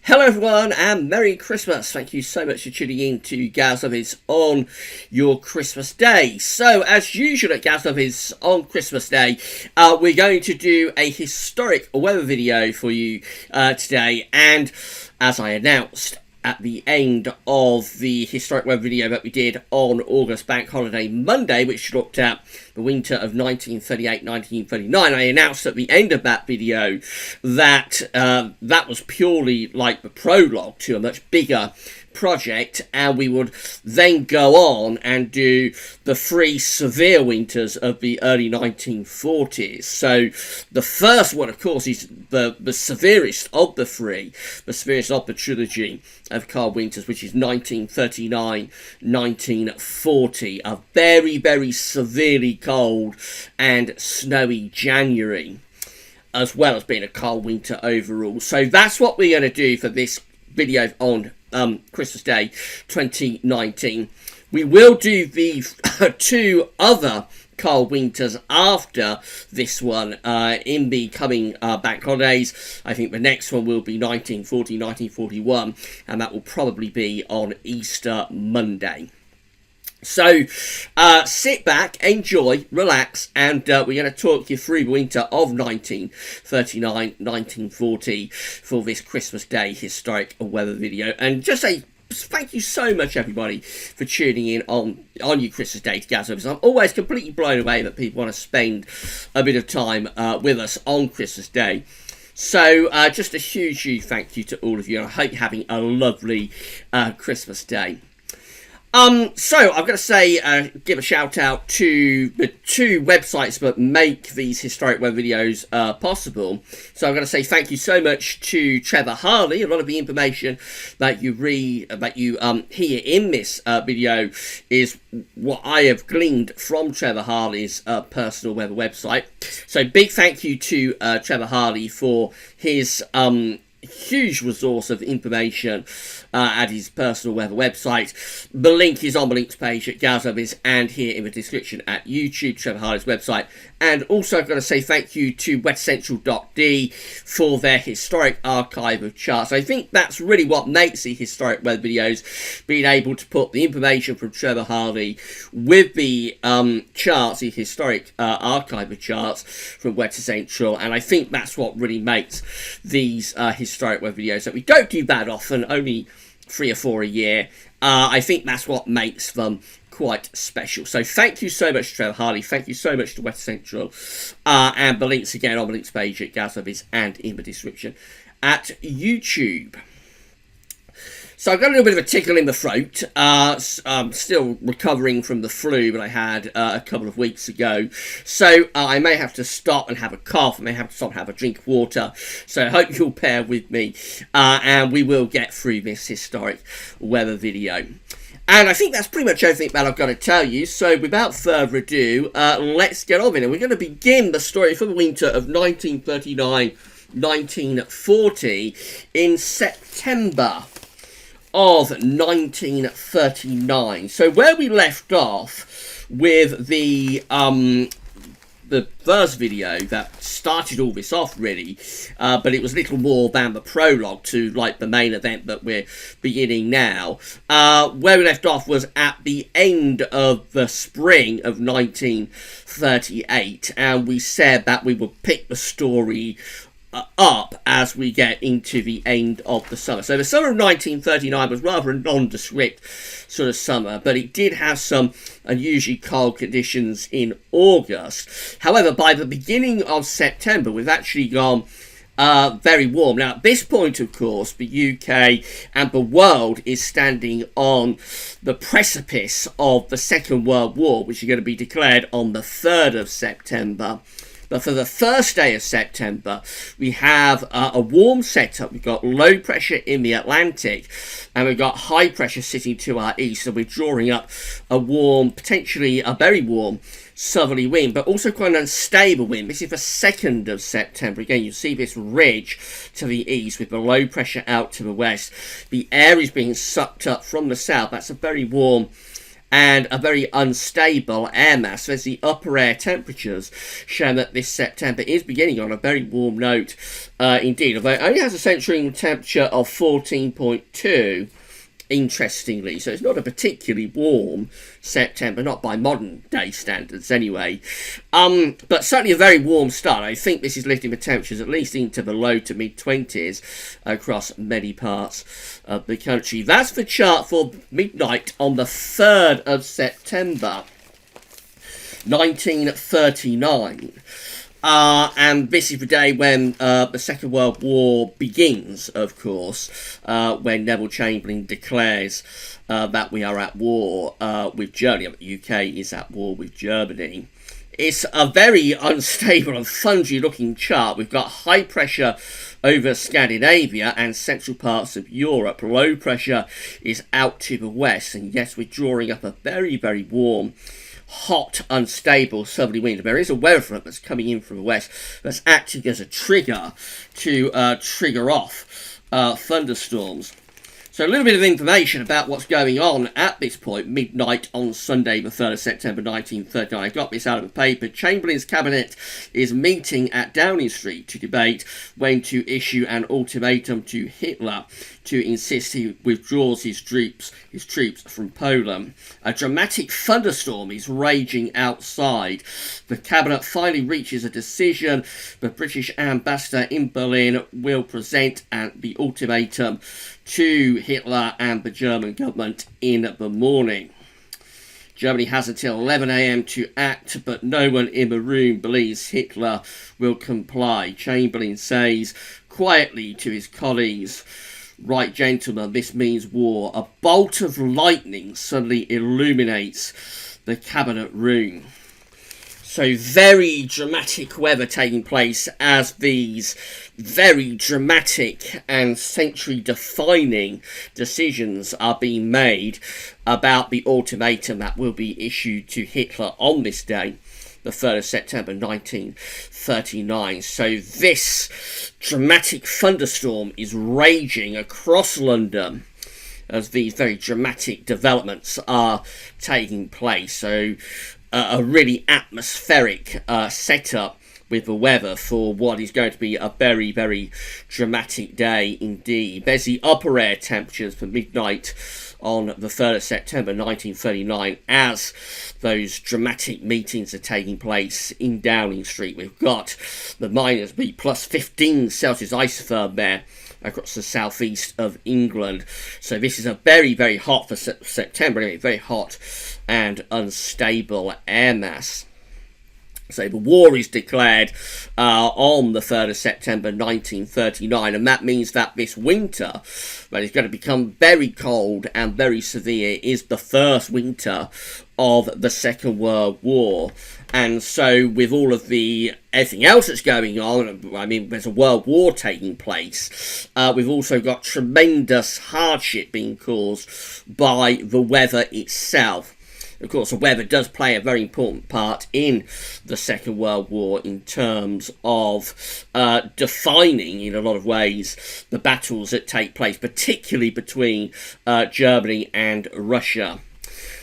Hello everyone and Merry Christmas. Thank you so much for tuning in to Gazlovids on your Christmas Day. So as usual at Gazlovids on Christmas Day, we're going to do a historic weather video for you today, and as I announced at the end of the historic weather video that we did on August Bank Holiday Monday, which looked at the winter of 1938-1939, I announced at the end of that video that that was purely like the prologue to a much bigger project, and we would then go on and do the three severe winters of the early 1940s. So the first one, of course, is the severest of the three, the severest of the trilogy of cold winters, which is 1939-1940, a very, very severely cold and snowy January, as well as being a cold winter overall. So that's what we're going to do for this video on Christmas Day 2019. We will do the two other cold winters after this one in the coming bank holidays. I think the next one will be 1940-1941, and that will probably be on Easter Monday. So sit back, enjoy, relax, and we're going to talk you through the winter of 1939-1940 for this Christmas Day historic weather video. And just say thank you so much, everybody, for tuning in on your Christmas Day to Gazlovids. I'm always completely blown away that people want to spend a bit of time with us on Christmas Day. So just a huge thank you to all of you, and I hope you're having a lovely Christmas Day. So I've got to say, give a shout out to the two websites that make these historic web videos possible. So I'm going to say thank you so much to Trevor Harley. A lot of the information that you read, that you hear in this video, is what I have gleaned from Trevor Harley's personal web website. So big thank you to Trevor Harley for his huge resource of information at his personal weather website. The link is on the links page at Gazlovids and here in the description at YouTube, Trevor Harley's website. And also I've got to say thank you to westcentral.d for their historic archive of charts. I think that's really what makes the historic weather videos, being able to put the information from Trevor Harley with the charts, the historic archive of charts from West Central. And I think that's what really makes these historic weather videos that we don't do that often, only 3 or 4 a year. I think that's what makes them quite special. So thank you so much to Trevor Harley, thank you so much to West Central, and the links again on the links page at Gazlovids and in the description at YouTube. So I've got a little bit of a tickle in the throat. I'm still recovering from the flu that I had a couple of weeks ago. So I may have to stop and have a cough. I may have to stop and have a drink of water. So I hope you'll bear with me. And we will get through this historic weather video. And I think that's pretty much everything that I've got to tell you. So without further ado, let's get on with it. We're going to begin the story for the winter of 1939-1940 in September of 1939. So where we left off with the first video that started all this off, really, but it was little more than the prologue to like the main event that we're beginning now. Where we left off was at the end of the spring of 1938, and we said that we would pick the story up as we get into the end of the summer. So the summer of 1939 was rather a nondescript sort of summer, but it did have some unusually cold conditions in August. However, by the beginning of September, we've actually gone very warm. Now, at this point, of course, the UK and the world is standing on the precipice of the Second World War, which is going to be declared on the 3rd of September. But for the first day of September, we have a warm setup. We've got low pressure in the Atlantic, and we've got high pressure sitting to our east. So we're drawing up a warm, potentially a very warm southerly wind, but also quite an unstable wind. This is the 2nd of September. Again, you see this ridge to the east with the low pressure out to the west. The air is being sucked up from the south. That's a very warm and a very unstable air mass. There's the upper air temperatures showing that this September is beginning on a very warm note indeed, although it only has a central temperature of 14.2. Interestingly, so it's not a particularly warm September, not by modern day standards anyway, but certainly a very warm start. I think this is lifting the temperatures at least into the low to mid 20s across many parts of the country. That's the chart for midnight on the 3rd of September 1939. And this is the day when the Second World War begins, of course, when Neville Chamberlain declares that we are at war with Germany. The UK is at war with Germany. It's a very unstable and fungy looking chart. We've got high pressure over Scandinavia and central parts of Europe. Low pressure is out to the west, and yes, we're drawing up a very, very warm, hot, unstable southerly wind. There is a weather front that's coming in from the west that's acting as a trigger to trigger off thunderstorms. So a little bit of information about what's going on at this point, midnight on Sunday, the 3rd of September 1939. I got this out of the paper. Chamberlain's cabinet is meeting at Downing Street to debate when to issue an ultimatum to Hitler to insist he withdraws his troops from Poland. A dramatic thunderstorm is raging outside. The cabinet finally reaches a decision. The British ambassador in Berlin will present the ultimatum to Hitler and the German government in the morning. Germany has until 11 a.m. to act, but no one in the room believes Hitler will comply. Chamberlain says quietly to his colleagues, "Right, gentlemen, this means war." A bolt of lightning suddenly illuminates the cabinet room. So very dramatic weather taking place as these very dramatic and century-defining decisions are being made about the ultimatum that will be issued to Hitler on this day, the 3rd of September 1939. So this dramatic thunderstorm is raging across London as these very dramatic developments are taking place. So a really atmospheric setup with the weather for what is going to be a very, very dramatic day indeed. There's the upper air temperatures for midnight on the 3rd of September 1939 as those dramatic meetings are taking place in Downing Street. We've got the plus 15 Celsius isotherm there across the southeast of England. So this is a very, very hot for September, very hot and unstable air mass. So the war is declared on the 3rd of September 1939, and that means that this winter, when it's going to become very cold and very severe, is the first winter of the Second World War. And so with all of everything else that's going on, I mean, there's a world war taking place, we've also got tremendous hardship being caused by the weather itself. Of course, the weather does play a very important part in the Second World War in terms of defining, in a lot of ways, the battles that take place, particularly between Germany and Russia.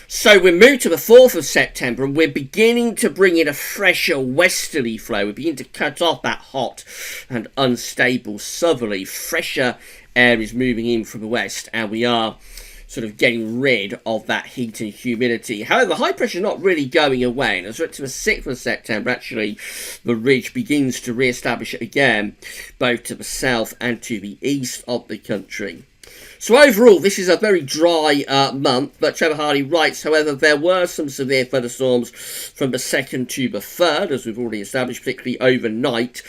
So we move to the 4th of September and we're beginning to bring in a fresher westerly flow. We begin to cut off that hot and unstable southerly. Fresher air is moving in from the west and we are sort of getting rid of that heat and humidity. However, high pressure is not really going away. And as we're to the 6th of September, actually, the ridge begins to re-establish it again, both to the south and to the east of the country. So overall, this is a very dry month, but Trevor Hardy writes, however, there were some severe thunderstorms from the 2nd to the 3rd, as we've already established, particularly overnight,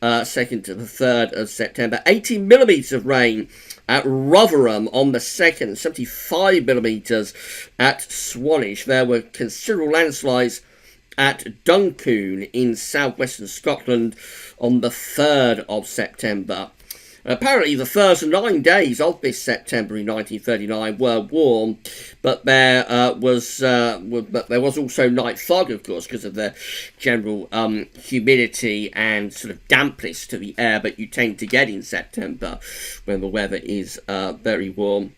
2nd to the 3rd of September. 18 millimetres of rain at Rotherham on the 2nd, 75 millimetres at Swanage. There were considerable landslides at Duncoon in southwestern Scotland on the 3rd of September. Apparently, the first 9 days of this September in 1939 were warm, but there was also night fog, of course, because of the general humidity and sort of dampness to the air that you tend to get in September when the weather is very warm.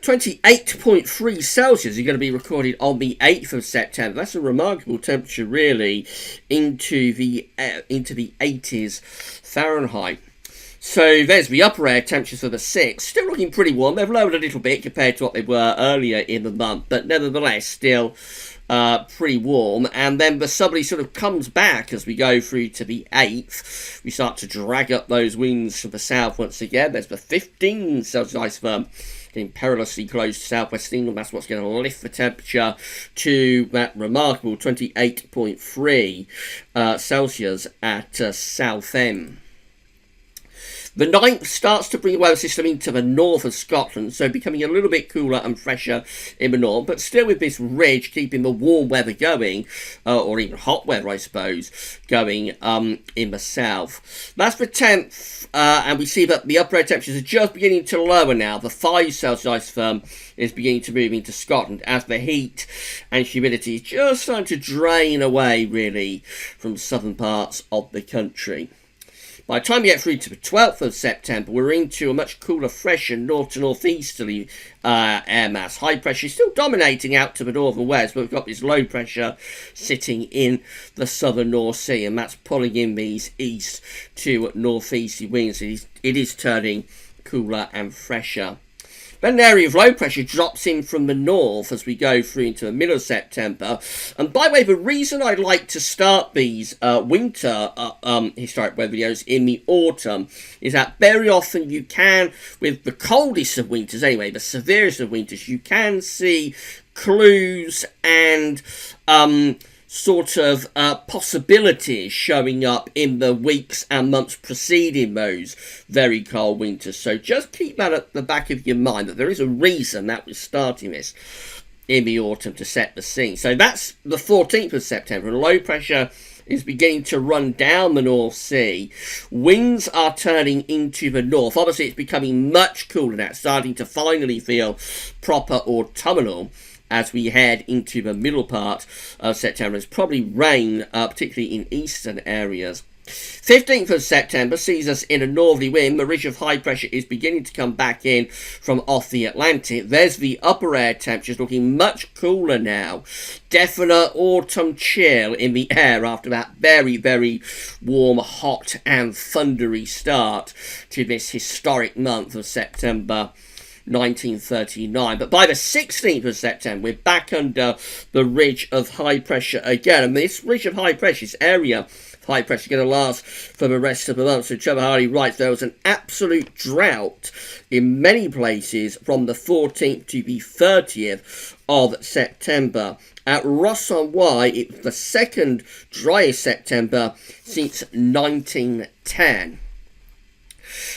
28.3 Celsius is going to be recorded on the 8th of September. That's a remarkable temperature, really, into the 80s Fahrenheit. So there's the upper air temperatures for the 6th. Still looking pretty warm. They've lowered a little bit compared to what they were earlier in the month, but nevertheless still pretty warm. And then the southerly sort of comes back as we go through to the 8th. We start to drag up those winds from the south once again. There's the 15 Celsius ice getting perilously close to southwest England. That's what's going to lift the temperature to that remarkable 28.3 Celsius at Southend. The 9th starts to bring the weather system into the north of Scotland, so becoming a little bit cooler and fresher in the north, but still with this ridge keeping the warm weather going, or even hot weather, I suppose, going in the south. That's the 10th, and we see that the upper air temperatures are just beginning to lower now. The 5 Celsius ice is beginning to move into Scotland as the heat and humidity is just starting to drain away, really, from southern parts of the country. By the time we get through to the 12th of September, we're into a much cooler, fresher north to northeasterly air mass. High pressure is still dominating out to the north and west, but we've got this low pressure sitting in the southern North Sea, and that's pulling in these east to northeasterly winds. It is turning cooler and fresher. Then an area of low pressure drops in from the north as we go through into the middle of September. And by the way, the reason I like to start these winter historic weather videos in the autumn is that very often you can, with the coldest of winters anyway, the severest of winters, you can see clues and sort of possibilities showing up in the weeks and months preceding those very cold winters. So just keep that at the back of your mind, that there is a reason that we're starting this in the autumn to set the scene. So that's the 14th of September, and low pressure is beginning to run down the North Sea. Winds are turning into the north. Obviously, it's becoming much cooler now, starting to finally feel proper autumnal as we head into the middle part of September. It's probably rain, particularly in eastern areas. 15th of September sees us in a northerly wind. The ridge of high pressure is beginning to come back in from off the Atlantic. There's the upper air temperatures looking much cooler now. Definite autumn chill in the air after that very, very warm, hot and thundery start to this historic month of September 1939. But by the 16th of September, we're back under the ridge of high pressure again. And this ridge of high pressure, this area of high pressure, is going to last for the rest of the month. So Trevor Hardy writes, there was an absolute drought in many places from the 14th to the 30th of September. At Ross-on-Wye, it was the second driest September since 1910.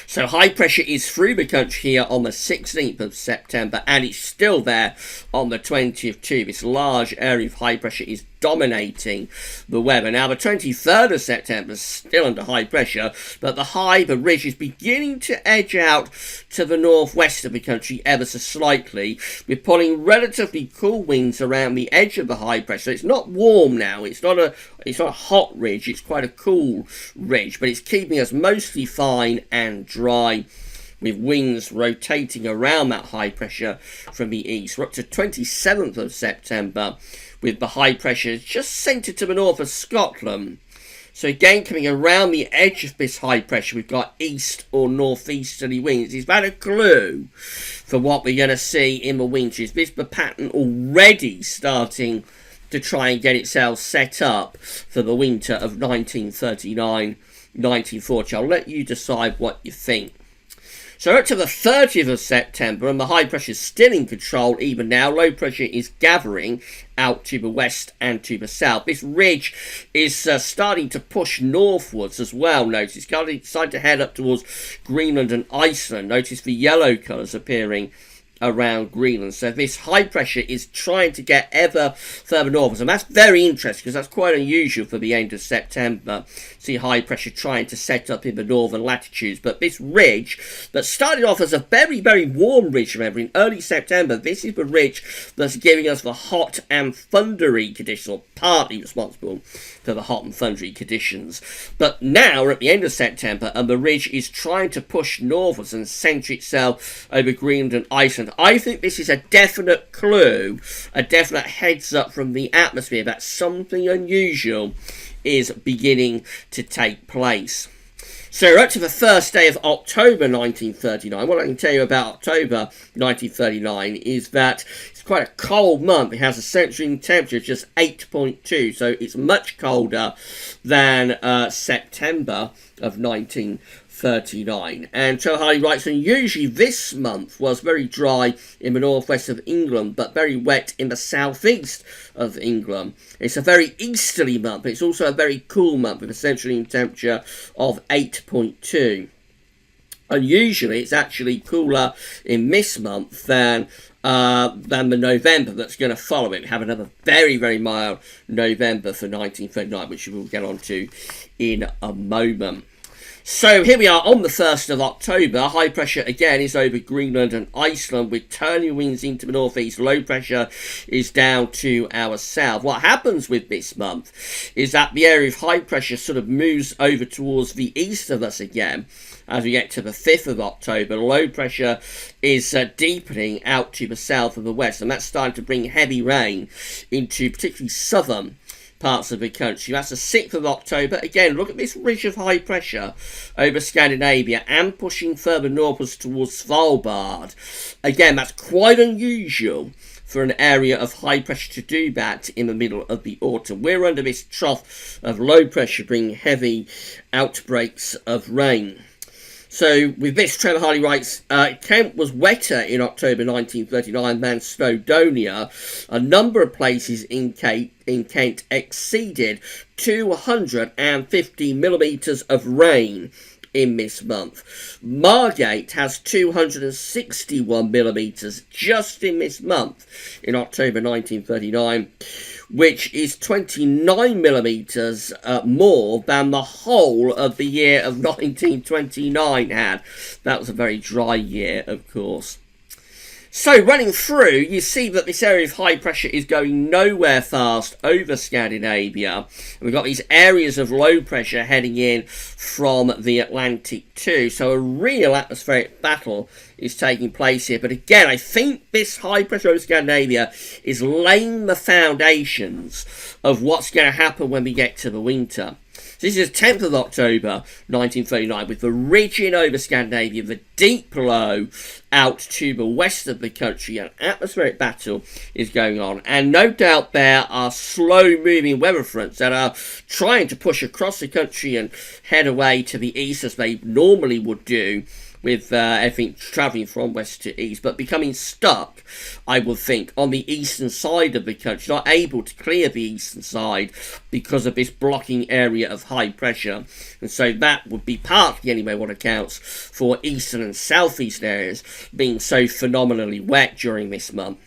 So high pressure is through the country here on the 16th of September, and it's still there on the 20th too. This large area of high pressure is dominating the weather. Now the 23rd of September is still under high pressure, but the ridge is beginning to edge out to the northwest of the country ever so slightly. We're pulling relatively cool winds around the edge of the high pressure. It's not warm now. It's not a hot ridge. It's quite a cool ridge, but it's keeping us mostly fine and dry, with winds rotating around that high pressure from the east. We're up to 27th of September with the high pressure just centred to the north of Scotland. So again, coming around the edge of this high pressure, we've got east or northeasterly winds. Is that a clue for what we're going to see in the winter? Is this the pattern already starting to try and get itself set up for the winter of 1939-1940? I'll let you decide what you think. So up to the 30th of September, and the high pressure is still in control even now. Low pressure is gathering out to the west and to the south. This ridge is starting to push northwards as well. Notice it's starting to head up towards Greenland and Iceland. Notice the yellow colours appearing around Greenland. So this high pressure is trying to get ever further northwards, and that's very interesting because that's quite unusual for the end of September. See high pressure trying to set up in the northern latitudes, but this ridge that started off as a very, very warm ridge, remember, in early September, this is the ridge that's giving us the hot and thundery conditions, or partly responsible for the hot and thundery conditions. But now we're at the end of September, and the ridge is trying to push northwards and centre itself over Greenland and Iceland. Greenland. I think this is a definite clue, a definite heads up from the atmosphere that something unusual is beginning to take place. So we're up to the first day of October 1939. What I can tell you about October 1939 is that it's quite a cold month. It has a central temperature of just 8.2, so it's much colder than September of 1939. And Trevor Harley writes, and usually this month was very dry in the northwest of England, but very wet in the southeast of England. It's a very easterly month, but it's also a very cool month with a central temperature of 8.2. Unusually, it's actually cooler in this month than the November that's going to follow it. We have another very, very mild November for 1939, which we'll get onto in a moment. So here we are on the 1st of October. High pressure again is over Greenland and Iceland with turning winds into the northeast. Low pressure is down to our south. What happens with this month is that the area of high pressure sort of moves over towards the east of us again. As we get to the 5th of October, low pressure is deepening out to the south of the west, and that's starting to bring heavy rain into particularly southern parts of the country. That's the 6th of October. Again, look at this ridge of high pressure over Scandinavia and pushing further northwards towards Svalbard. Again, that's quite unusual for an area of high pressure to do that in the middle of the autumn. We're under this trough of low pressure bringing heavy outbreaks of rain. So with this, Trevor Harley writes, Kent was wetter in October 1939 than Snowdonia. A number of places in Kent exceeded 250 millimetres of rain in this month. Margate has 261 millimetres just in this month in October 1939, which is 29 millimetres more than the whole of the year of 1929 had. That was a very dry year, of course. So running through, you see that this area of high pressure is going nowhere fast over Scandinavia. And we've got these areas of low pressure heading in from the Atlantic too. So a real atmospheric battle is taking place here. But again, I think this high pressure over Scandinavia is laying the foundations of what's going to happen when we get to the winter. So this is 10th of October 1939 with the ridge in over Scandinavia, the deep low out to the west of the country. An atmospheric battle is going on, and no doubt there are slow moving weather fronts that are trying to push across the country and head away to the east as they normally would do, with everything travelling from west to east, but becoming stuck, I would think, on the eastern side of the country, not able to clear the eastern side because of this blocking area of high pressure. And so that would be partly, anyway, what accounts for eastern and southeast areas being so phenomenally wet during this month.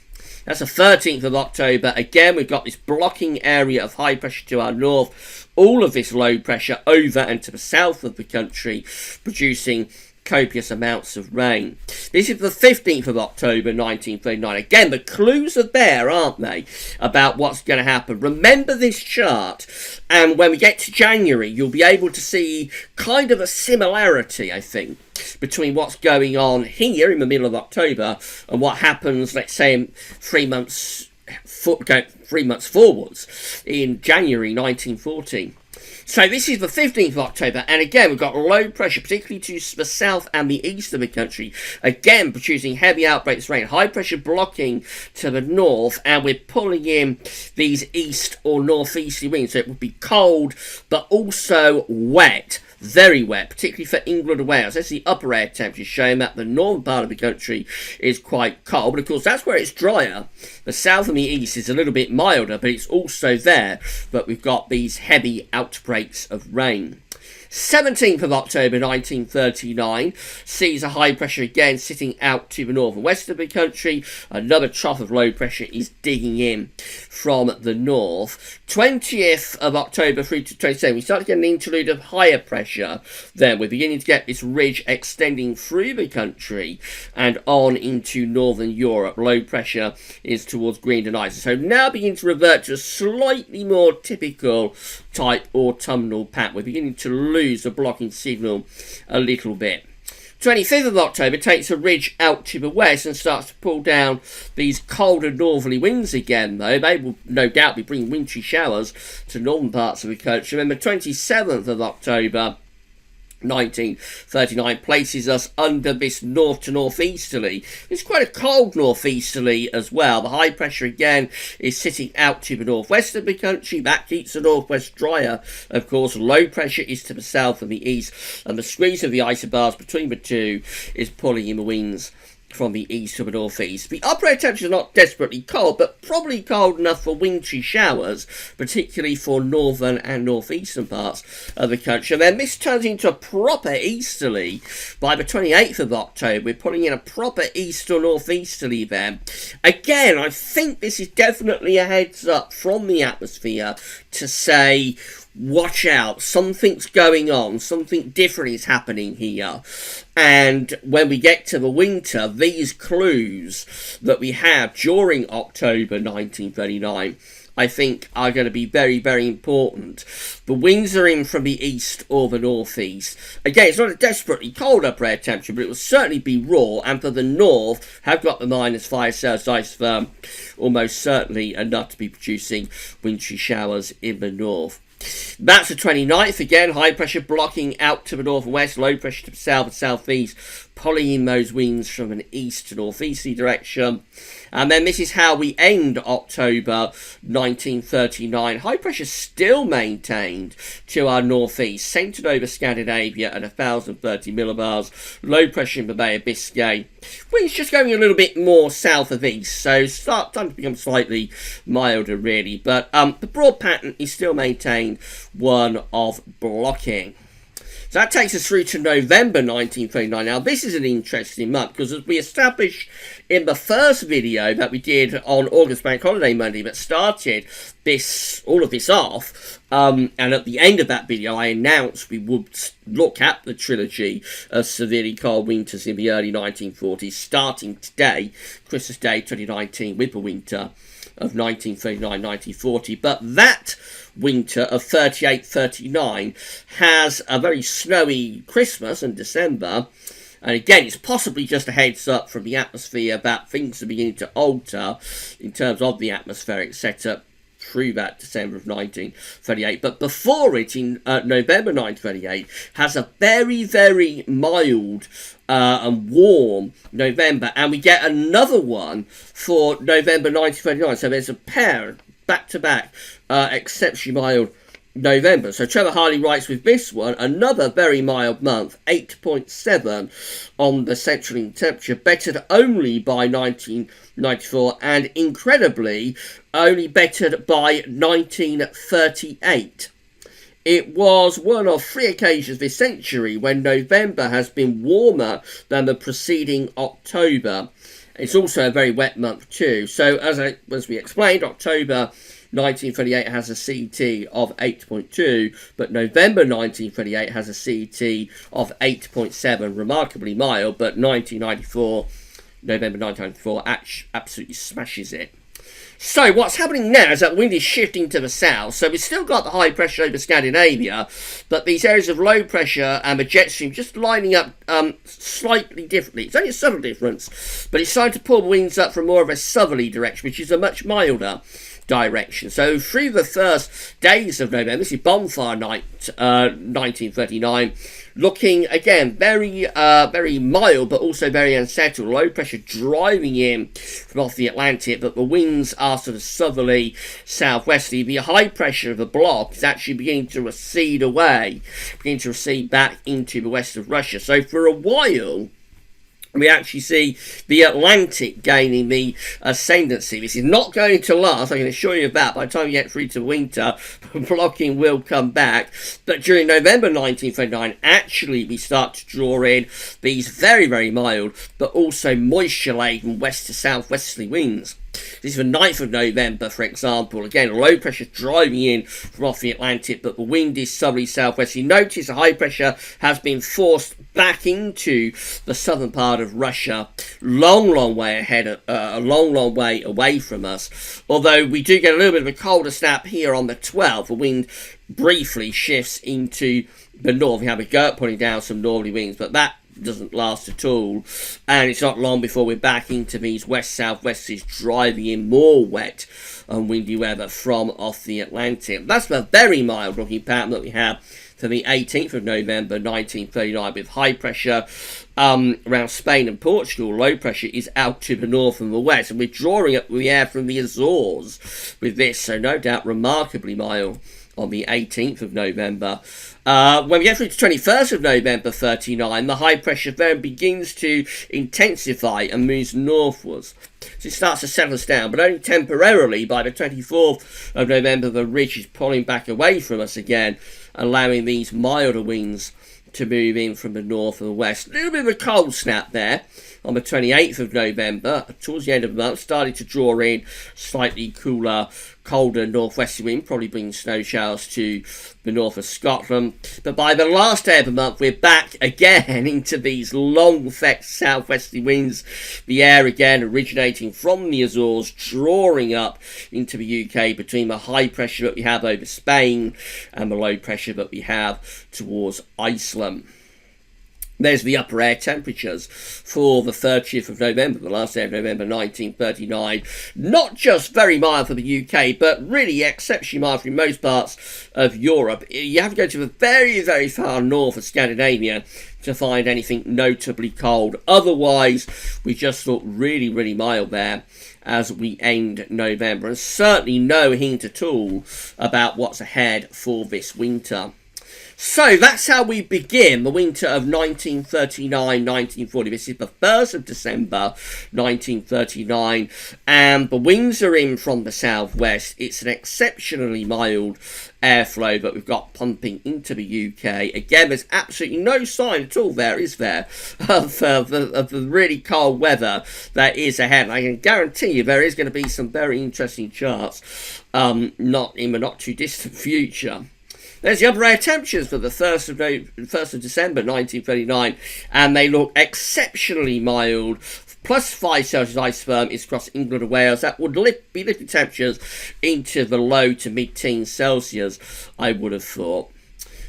That's the 13th of October. Again, we've got this blocking area of high pressure to our north, all of this low pressure over and to the south of the country, producing copious amounts of rain. This is the 15th of October 1939. Again, the clues are there, aren't they, about what's going to happen. Remember this chart, and when we get to January, you'll be able to see kind of a similarity, I think, between what's going on here in the middle of October and what happens, let's say, in 3 months forwards in January 1940. So this is the 15th of October, and again, we've got low pressure, particularly to the south and the east of the country, again producing heavy outbreaks of rain, high pressure blocking to the north, and we're pulling in these east or northeasterly winds, so it would be cold, but also wet. Very wet, particularly for England and Wales. That's the upper air temperature, showing that the northern part of the country is quite cold. But of course, that's where it's drier. The south and the east is a little bit milder, but it's also there. But we've got these heavy outbreaks of rain. 17th of October 1939 sees a high pressure again sitting out to the north and west of the country. Another trough of low pressure is digging in from the north. 20th of October through to 27th, we start to get an interlude of higher pressure. Then we're beginning to get this ridge extending through the country and on into northern Europe. Low pressure is towards Greenland and Iceland. So now beginning to revert to a slightly more typical type autumnal pattern. We're beginning to lose the blocking signal a little bit. 25th of October takes a ridge out to the west and starts to pull down these colder northerly winds again, though. They will no doubt be bringing wintry showers to northern parts of the country. And then the 27th of October 1939 places us under this north to northeasterly. It's quite a cold northeasterly as well. The high pressure again is sitting out to the northwest of the country. That keeps the northwest drier, of course. Low pressure is to the south and the east, and the squeeze of the isobars between the two is pulling in the winds from the east to the northeast. The upper air temperature is not desperately cold, but probably cold enough for wintry showers, particularly for northern and northeastern parts of the country. And then this turns into a proper easterly by the 28th of October. We're putting in a proper east or northeasterly then. Again, I think this is definitely a heads up from the atmosphere to say, watch out, something's going on, something different is happening here. And when we get to the winter, these clues that we have during October 1939, I think, are going to be very, very important. The winds are in from the east or the northeast. Again, it's not a desperately cold upper air temperature, but it will certainly be raw. And for the north, have got the -5 Celsius isotherm, almost certainly enough to be producing wintry showers in the north. That's the 29th, again, high pressure blocking out to the northwest, low pressure to the south and southeast, pulling in those winds from an east to northeasterly direction. And then this is how we end October 1939. High pressure still maintained to our northeast, centred over Scandinavia at 1,030 millibars. Low pressure in the Bay of Biscay. Winds just going a little bit more south of east, so starting to become slightly milder really. But the broad pattern is still maintained, one of blocking. So that takes us through to November 1939. Now, this is an interesting month because, as we established in the first video that we did on August Bank Holiday Monday that started all of this off, and at the end of that video, I announced we would look at the trilogy of severely cold winters in the early 1940s, starting today, Christmas Day 2019, with the winter of 1939-1940. But that winter of 38-39 has a very snowy Christmas and December, and again it's possibly just a heads up from the atmosphere that things are beginning to alter in terms of the atmospheric setup through that December of 1938. But before it, in November 1938, has a very, very mild and warm November, and we get another one for November 1939. So there's a pair back-to-back exceptionally mild November. So Trevor Harley writes with this one, another very mild month, 8.7 on the central temperature, bettered only by 1994, and incredibly only bettered by 1938. It was one of 3 occasions this century when November has been warmer than the preceding October. It's also a very wet month too. So as we explained, October 1938 has a CET of 8.2, but November 1938 has a CET of 8.7, remarkably mild, but November 1994 absolutely smashes it. So what's happening now is that wind is shifting to the south, so we've still got the high pressure over Scandinavia, but these areas of low pressure and the jet stream just lining up slightly differently. It's only a subtle difference, but it's starting to pull the winds up from more of a southerly direction, which is a much milder direction. So through the first days of November, this is bonfire night 1939, looking again very mild but also very unsettled. Low pressure driving in from off the Atlantic, but the winds are sort of southerly southwesterly. The high pressure of the block is actually beginning to recede away, beginning to recede back into the west of Russia. So for a while we actually see the Atlantic gaining the ascendancy. This is not going to last, I can assure you of that. By the time you get through to winter, blocking will come back. But during November 1939, actually we start to draw in these very, very mild, but also moisture-laden west to southwesterly winds. This is the 9th of November, for example. Again, low pressure driving in from off the Atlantic, but the wind is southerly southwesterly. Notice the high pressure has been forced back into the southern part of Russia, long way ahead, a long way away from us. Although we do get a little bit of a colder snap here on the 12th. The wind briefly shifts into the north. We have a GERT putting down some northerly winds, but that doesn't last at all, and it's not long before we're back into these west-southwesters driving in more wet and windy weather from off the Atlantic. That's a very mild looking pattern that we have for the 18th of November 1939, with high pressure around Spain and Portugal. Low pressure is out to the north and the west, and we're drawing up the air from the Azores with this, so no doubt remarkably mild on the 18th of November. When we get through to 21st of November 39, the high pressure then begins to intensify and moves northwards. So it starts to settle us down, but only temporarily. By the 24th of November, the ridge is pulling back away from us again, allowing these milder winds to move in from the north and the west. A little bit of a cold snap there on the 28th of November, towards the end of the month, started to draw in slightly cooler, colder northwesterly wind, probably bringing snow showers to the north of Scotland. But by the last day of the month, we're back again into these long fetched southwesterly winds. The air again originating from the Azores, drawing up into the UK between the high pressure that we have over Spain and the low pressure that we have towards Iceland. There's the upper air temperatures for the 30th of November, the last day of November 1939. Not just very mild for the UK, but really exceptionally mild for most parts of Europe. You have to go to the very, very far north of Scandinavia to find anything notably cold. Otherwise, we just look really, really mild there as we end November. And certainly no hint at all about what's ahead for this winter. So that's how we begin the winter of 1939-1940. This is the 1st of December 1939, and the winds are in from the southwest. It's an exceptionally mild airflow that we've got pumping into the UK. Again, there's absolutely no sign at all there, is there, of the really cold weather that is ahead. And I can guarantee you there is going to be some very interesting charts not in the not too distant future. There's the upper air temperatures for the 1st of December 1939, and they look exceptionally mild. Plus 5 Celsius isotherm is across England and Wales. That would be lifting temperatures into the low to mid-teens Celsius, I would have thought.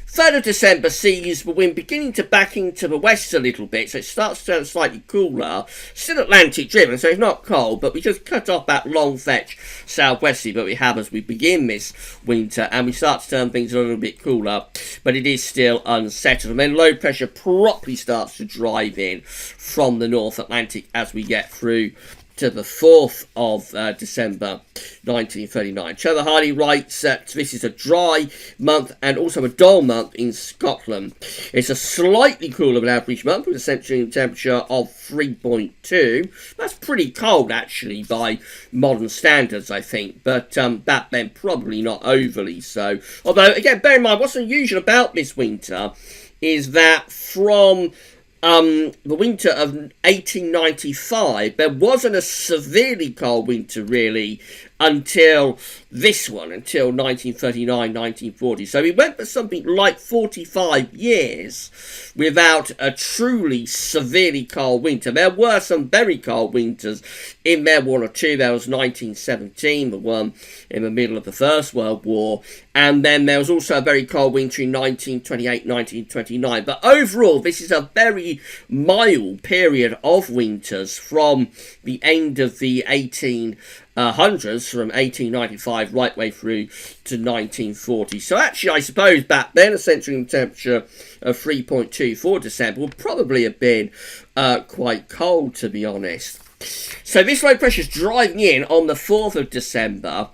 3rd of December sees the wind beginning to back into the west a little bit, so it starts to turn slightly cooler. Still Atlantic driven, so it's not cold, but we just cut off that long fetch southwesterly that we have as we begin this winter, and we start to turn things a little bit cooler, but it is still unsettled. And then low pressure properly starts to drive in from the North Atlantic as we get through to the 4th of December 1939. Trevor Hardy writes that this is a dry month and also a dull month in Scotland. It's a slightly cooler than average month with a central temperature of 3.2. That's pretty cold actually by modern standards, I think, but that then probably not overly so. Although again, bear in mind what's unusual about this winter is that from the winter of 1895, there wasn't a severely cold winter really until this one, until 1939-1940. So we went for something like 45 years without a truly severely cold winter. There were some very cold winters in there, one or two. There was 1917, the one in the middle of the First World War, and then there was also a very cold winter in 1928-1929. But overall, this is a very mild period of winters from the end of the 1800s, from 1895 right way through to 1940. So actually, I suppose back then a central temperature of 3.2 for December would probably have been quite cold, to be honest. So this low pressure is driving in on the 4th of December.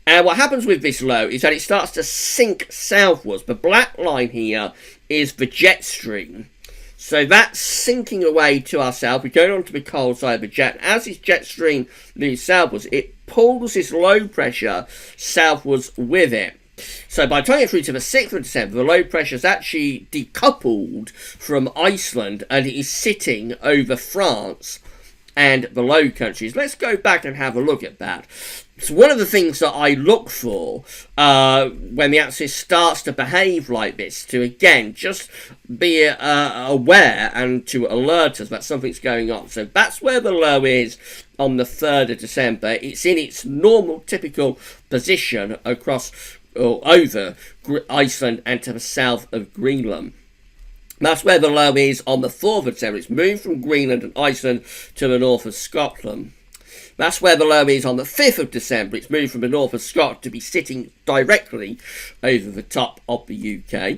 And what happens with this low is that it starts to sink southwards. The black line here is the jet stream. So that's sinking away to our south. We're going on to the cold side of the jet. As this jet stream moves southwards, it pulls this low pressure southwards with it. So by the time you get through to the 6th of December, the low pressure is actually decoupled from Iceland and it is sitting over France and the Low Countries. Let's go back and have a look at that. So one of the things that I look for when the atmosphere starts to behave like this, to again just be aware and to alert us that something's going on. So that's where the low is on the 3rd of December. It's in its normal, typical position across or over Iceland and to the south of Greenland. That's where the low is on the 4th of December. It's moved from Greenland and Iceland to the north of Scotland. That's where the low is on the 5th of December. It's moved from the north of Scotland to be sitting directly over the top of the UK.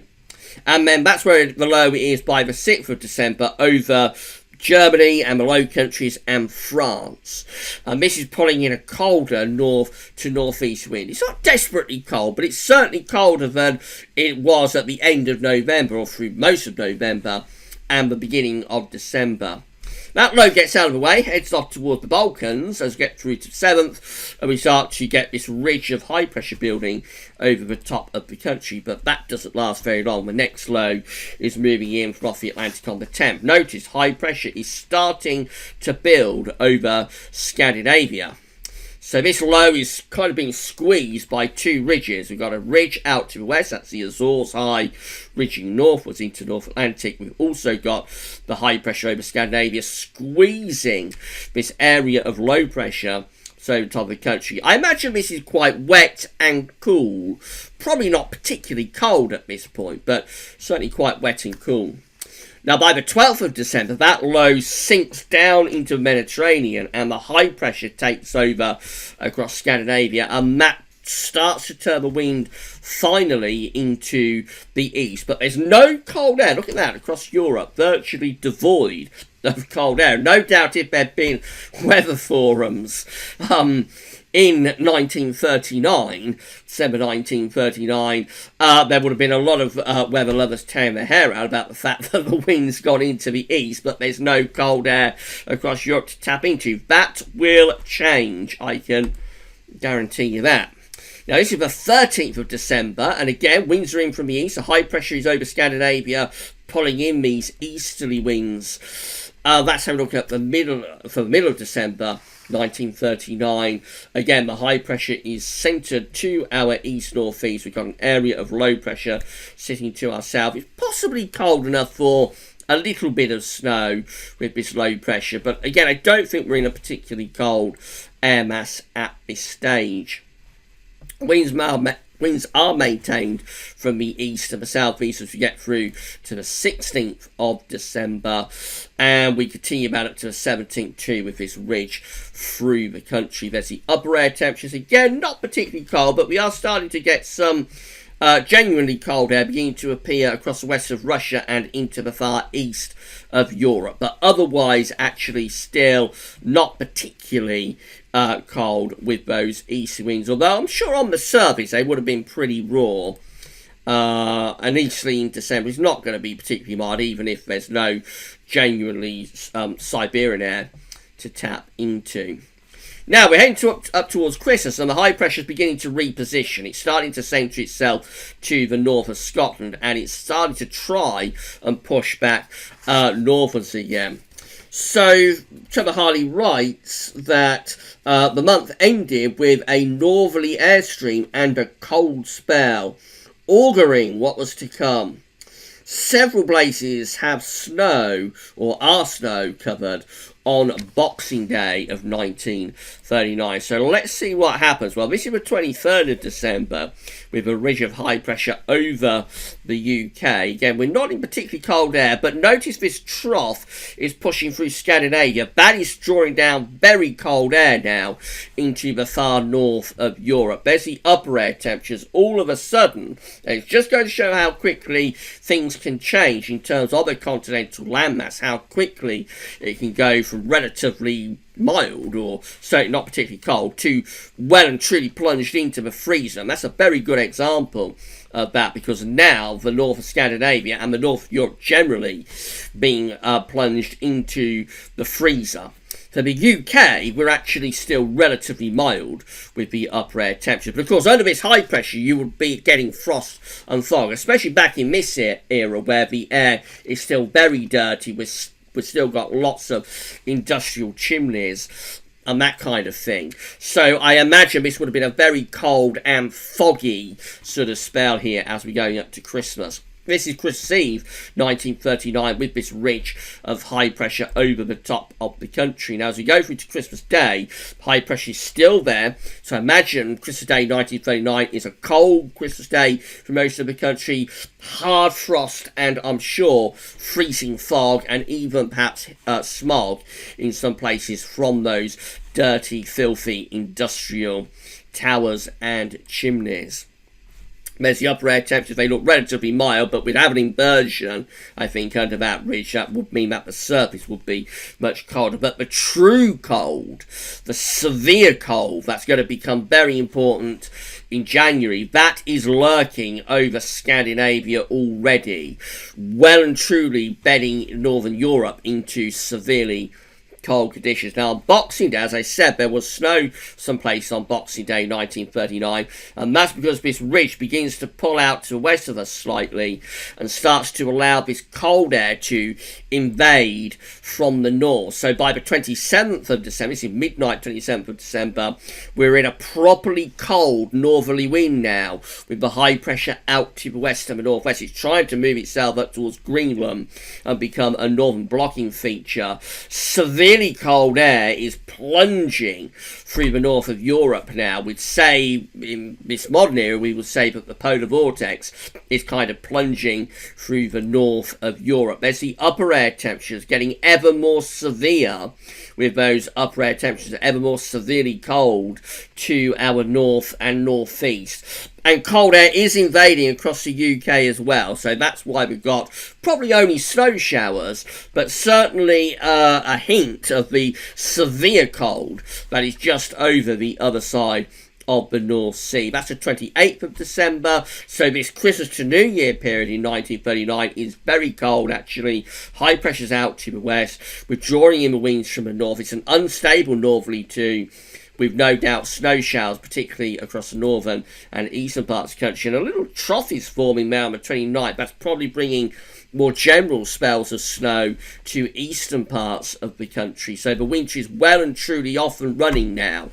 And then that's where the low is by the 6th of December over Germany and the Low Countries and France. And this is pulling in a colder north to northeast wind. It's not desperately cold, but it's certainly colder than it was at the end of November or through most of November and the beginning of December. That low gets out of the way, heads off towards the Balkans as we get through to the 7th, and we start to get this ridge of high pressure building over the top of the country, but that doesn't last very long. The next low is moving in from off the Atlantic on the 10th. Notice high pressure is starting to build over Scandinavia. So this low is kind of being squeezed by two ridges. We've got a ridge out to the west, that's the Azores High, ridging northwards into North Atlantic. We've also got the high pressure over Scandinavia squeezing this area of low pressure over the top of the country. I imagine this is quite wet and cool. Probably not particularly cold at this point, but certainly quite wet and cool. Now, by the 12th of December, that low sinks down into the Mediterranean and the high pressure takes over across Scandinavia, and that starts to turn the wind finally into the east. But there's no cold air. Look at that, across Europe, virtually devoid of cold air. No doubt if there'd been weather forums in 1939, December 1939, there would have been a lot of weather lovers tearing their hair out about the fact that the wind's gone into the east, but there's no cold air across Europe to tap into. That will change, I can guarantee you that. Now, this is the 13th of December, and again, winds are in from the east. The high pressure is over Scandinavia, pulling in these easterly winds. That's how we look at the middle of December 1939. Again, the high pressure is centred to our east-northeast. We've got an area of low pressure sitting to our south. It's possibly cold enough for a little bit of snow with this low pressure, but again, I don't think we're in a particularly cold air mass at this stage. Winds are maintained from the east to the southeast as we get through to the 16th of December, and we continue about up to the 17th too with this ridge through the country. There's the upper air temperatures, again not particularly cold, but we are starting to get some genuinely cold air beginning to appear across the west of Russia and into the far east of Europe, but otherwise actually still not particularly cold with those east winds, although I'm sure on the surface they would have been pretty raw. And easterly in December is not going to be particularly mild, even if there's no genuinely Siberian air to tap into. Now, we're heading up towards Christmas, and the high pressure is beginning to reposition. It's starting to centre itself to the north of Scotland, and it's starting to try and push back northwards again. So, Trevor Harley writes that the month ended with a northerly airstream and a cold spell, auguring what was to come. Several places have snow, or are snow covered, on Boxing Day of 1939. So let's see what happens. Well, this is the 23rd of December with a ridge of high pressure over the UK. Again, we're not in particularly cold air, but notice this trough is pushing through Scandinavia. That is drawing down very cold air now into the far north of Europe. There's the upper air temperatures. All of a sudden, and it's just going to show how quickly things can change in terms of the continental landmass, how quickly it can go from relatively mild, or certainly not particularly cold, to well and truly plunged into the freezer. And that's a very good example of that, because now the north of Scandinavia and the north of Europe generally being plunged into the freezer. So the UK, we're actually still relatively mild with the upper air temperature. But of course, under this high pressure, you would be getting frost and fog, especially back in this era where the air is still very dirty. We've still got lots of industrial chimneys and that kind of thing. So I imagine this would have been a very cold and foggy sort of spell here as we're going up to Christmas. This is Christmas Eve 1939 with this ridge of high pressure over the top of the country. Now as we go through to Christmas Day, high pressure is still there. So imagine Christmas Day 1939 is a cold Christmas Day for most of the country. Hard frost and I'm sure freezing fog and even perhaps smog in some places from those dirty, filthy industrial towers and chimneys. There's the upper air temperatures, they look relatively mild, but we'd have an inversion, I think, under that ridge. That would mean that the surface would be much colder. But the true cold, the severe cold, that's going to become very important in January. That is lurking over Scandinavia already, well and truly bedding Northern Europe into severely cold conditions. Now on Boxing Day, as I said, there was snow someplace on Boxing Day 1939, and that's because this ridge begins to pull out to the west of us slightly and starts to allow this cold air to invade from the north. So by the 27th of December, it's in midnight 27th of December, we're in a properly cold northerly wind now, with the high pressure out to the west and the northwest. It's trying to move itself up towards Greenland and become a northern blocking feature. Severely cold air is plunging through the north of Europe now. We'd say, in this modern era, we would say that the polar vortex is kind of plunging through the north of Europe. There's the upper air temperatures getting ever more severe, with those upper air temperatures ever more severely cold to our north and northeast. And cold air is invading across the UK as well, so that's why we've got probably only snow showers, but certainly a hint of the severe cold that is just over the other side of the North Sea. That's the 28th of December, so this Christmas to New Year period in 1939 is very cold actually. High pressures out to the west, withdrawing in the winds from the north. It's an unstable northerly too, with no doubt snow showers, particularly across the northern and eastern parts of the country. And a little trough is forming now on the 29th. That's probably bringing more general spells of snow to eastern parts of the country. So the winter is well and truly off and running now.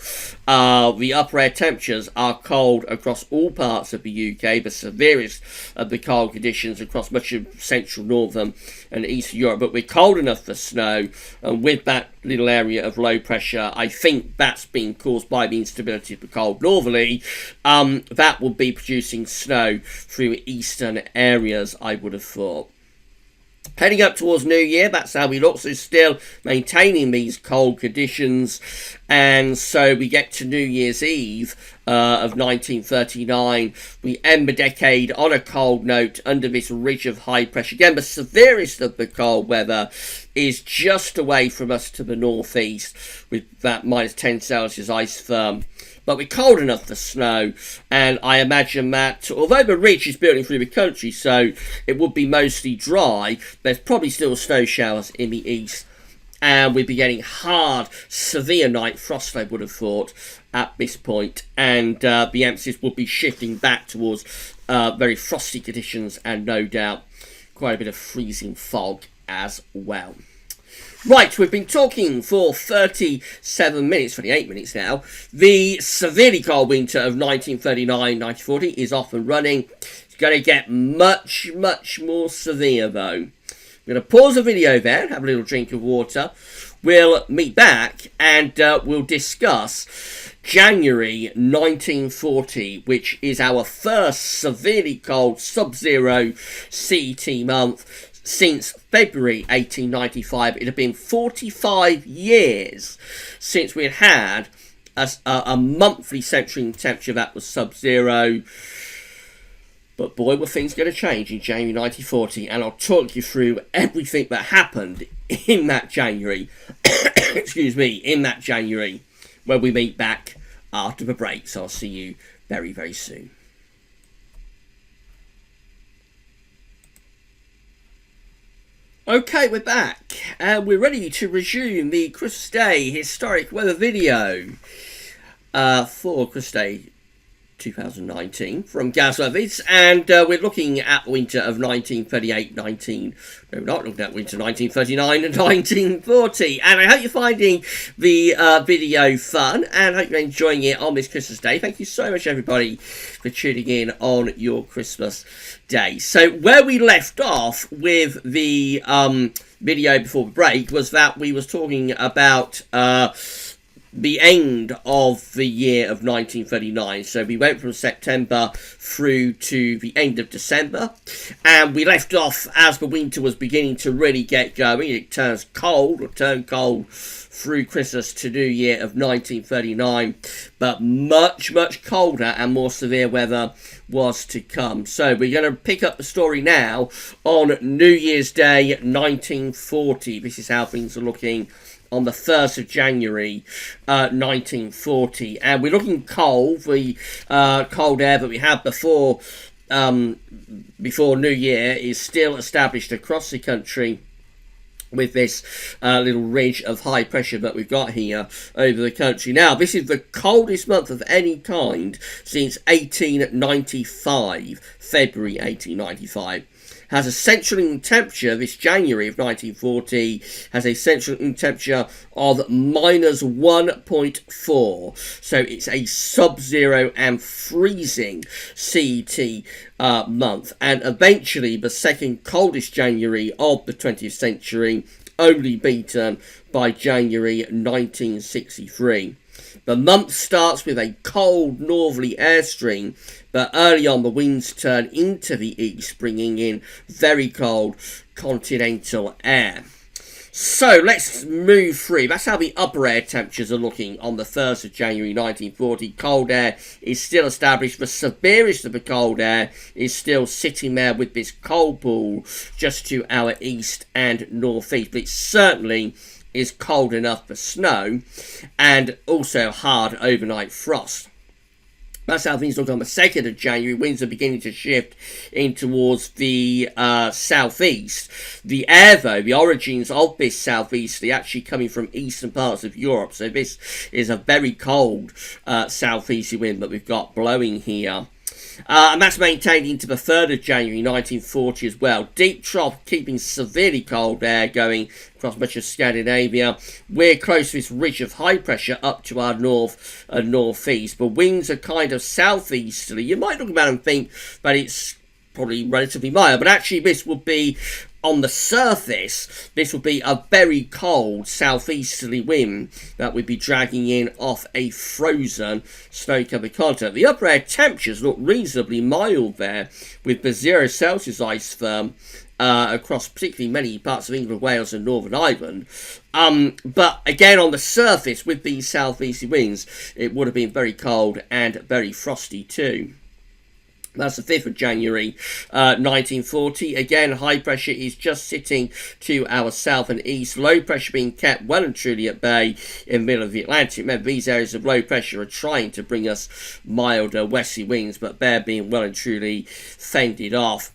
The upper air temperatures are cold across all parts of the UK, the severest of the cold conditions across much of central, northern and eastern Europe. But we're cold enough for snow, and with that little area of low pressure, I think that's being caused by the instability of the cold northerly. That will be producing snow through eastern areas, I would have thought. Heading up towards New Year, that's how we look. So still maintaining these cold conditions. And so we get to New Year's Eve of 1939. We end the decade on a cold note under this ridge of high pressure. Again, the severest of the cold weather is just away from us to the northeast, with that minus 10 Celsius ice firm. But we're cold enough for snow, and I imagine that although the ridge is building through the country, so it would be mostly dry, there's probably still snow showers in the east, and we'd be getting hard, severe night frost, I would have thought, at this point, and the emphasis would be shifting back towards very frosty conditions, and no doubt quite a bit of freezing fog as well. Right, we've been talking for 38 minutes now. The severely cold winter of 1939-1940 is off and running. It's going to get much, much more severe though. I'm going to pause the video there, have a little drink of water. We'll meet back and we'll discuss January 1940, which is our first severely cold sub-zero CET month since February 1895. It had been 45 years since we had a monthly central temperature that was sub-zero. But boy, were things going to change in January 1940, and I'll talk you through everything that happened in that January, in that January, when we meet back after the break. So I'll see you very, very soon. Okay, we're back, and we're ready to resume the Christmas Day historic weather video for Christmas Day 2019 from Gazovitz, and we're looking at winter of 1938, no, we're not looking at winter 1939 and 1940, and I hope you're finding the video fun, and I hope you're enjoying it on this Christmas Day. Thank you so much, everybody, for tuning in on your Christmas Day. So, where we left off with the video before the break was that we was talking about the end of the year of 1939. So we went from September through to the end of December, and we left off as the winter was beginning to really get going. It turned cold through Christmas to New Year of 1939, but much colder and more severe weather was to come. So we're going to pick up the story now on New Year's Day 1940. This is how things are looking on the 1st of January 1940, and we're looking cold. The cold air that we had before New Year is still established across the country, with this little ridge of high pressure that we've got here over the country. Now, this is the coldest month of any kind since 1895, February 1895. Has a central temperature, this January of 1940, has a central temperature of minus 1.4. So it's a sub-zero and freezing CET month. And eventually the second coldest January of the 20th century, only beaten by January 1963. The month starts with a cold northerly airstream, but early on the winds turn into the east, bringing in very cold continental air. So let's move through. That's how the upper air temperatures are looking on the 1st of January 1940. Cold air is still established. The severest of the cold air is still sitting there with this cold pool just to our east and northeast. But it certainly is cold enough for snow, and also hard overnight frost. That's how things look on the 2nd of January. Winds are beginning to shift in towards the southeast. The air, though, the origins of this southeasterly actually coming from eastern parts of Europe. So this is a very cold southeasterly wind that we've got blowing here. And that's maintained into the 3rd of January 1940 as well. Deep trough keeping severely cold air going across much of Scandinavia. We're close to this ridge of high pressure up to our north and northeast. The winds are kind of southeasterly. You might look about and think that it's probably relatively mild, but actually this would be, on the surface, this would be a very cold southeasterly wind that would be dragging in off a frozen snow-covered continent. The upper air temperatures look reasonably mild there, with the 0 Celsius ice firm across particularly many parts of England, Wales and Northern Ireland. But again, on the surface, with these southeasterly winds, it would have been very cold and very frosty too. That's the 5th of January 1940. Again, high pressure is just sitting to our south and east. Low pressure being kept well and truly at bay in the middle of the Atlantic. Remember, these areas of low pressure are trying to bring us milder westerly winds, but they're being well and truly fended off.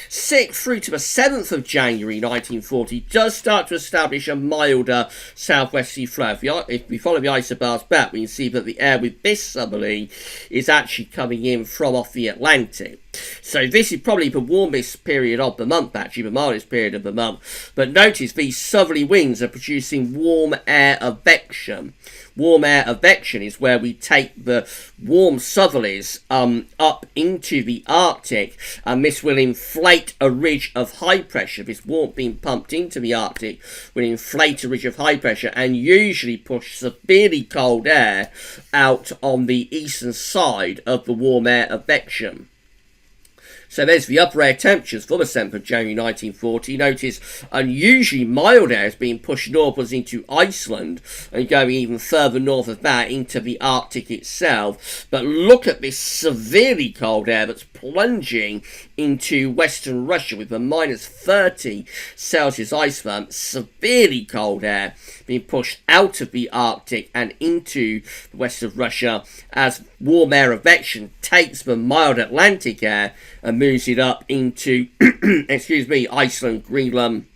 6th through to the 7th of January 1940 does start to establish a milder southwesterly flow. If we follow the isobars back, we can see that the air with this southerly is actually coming in from off the Atlantic. So this is probably the warmest period of the month, actually, the mildest period of the month. But notice these southerly winds are producing warm air advection. Warm air advection is where we take the warm southerlies up into the Arctic, and this will inflate a ridge of high pressure. This warmth being pumped into the Arctic will inflate a ridge of high pressure and usually push severely cold air out on the eastern side of the warm air advection. So there's the upper air temperatures for the 7th of January 1940. Notice unusually mild air is being pushed northwards into Iceland and going even further north of that into the Arctic itself. But look at this severely cold air that's plunging into western Russia with a minus 30 Celsius ice front. Severely cold air being pushed out of the Arctic and into the west of Russia as warm air advection takes the mild Atlantic air and moves it up into, Iceland, Greenland,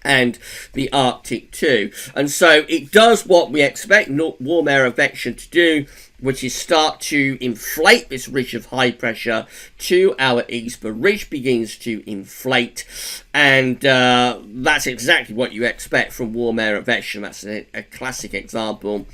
and the Arctic too. And so it does what we expect warm air advection to do. which is start to inflate this ridge of high pressure to our east. The ridge begins to inflate, and that's exactly what you expect from warm air advection. That's a classic example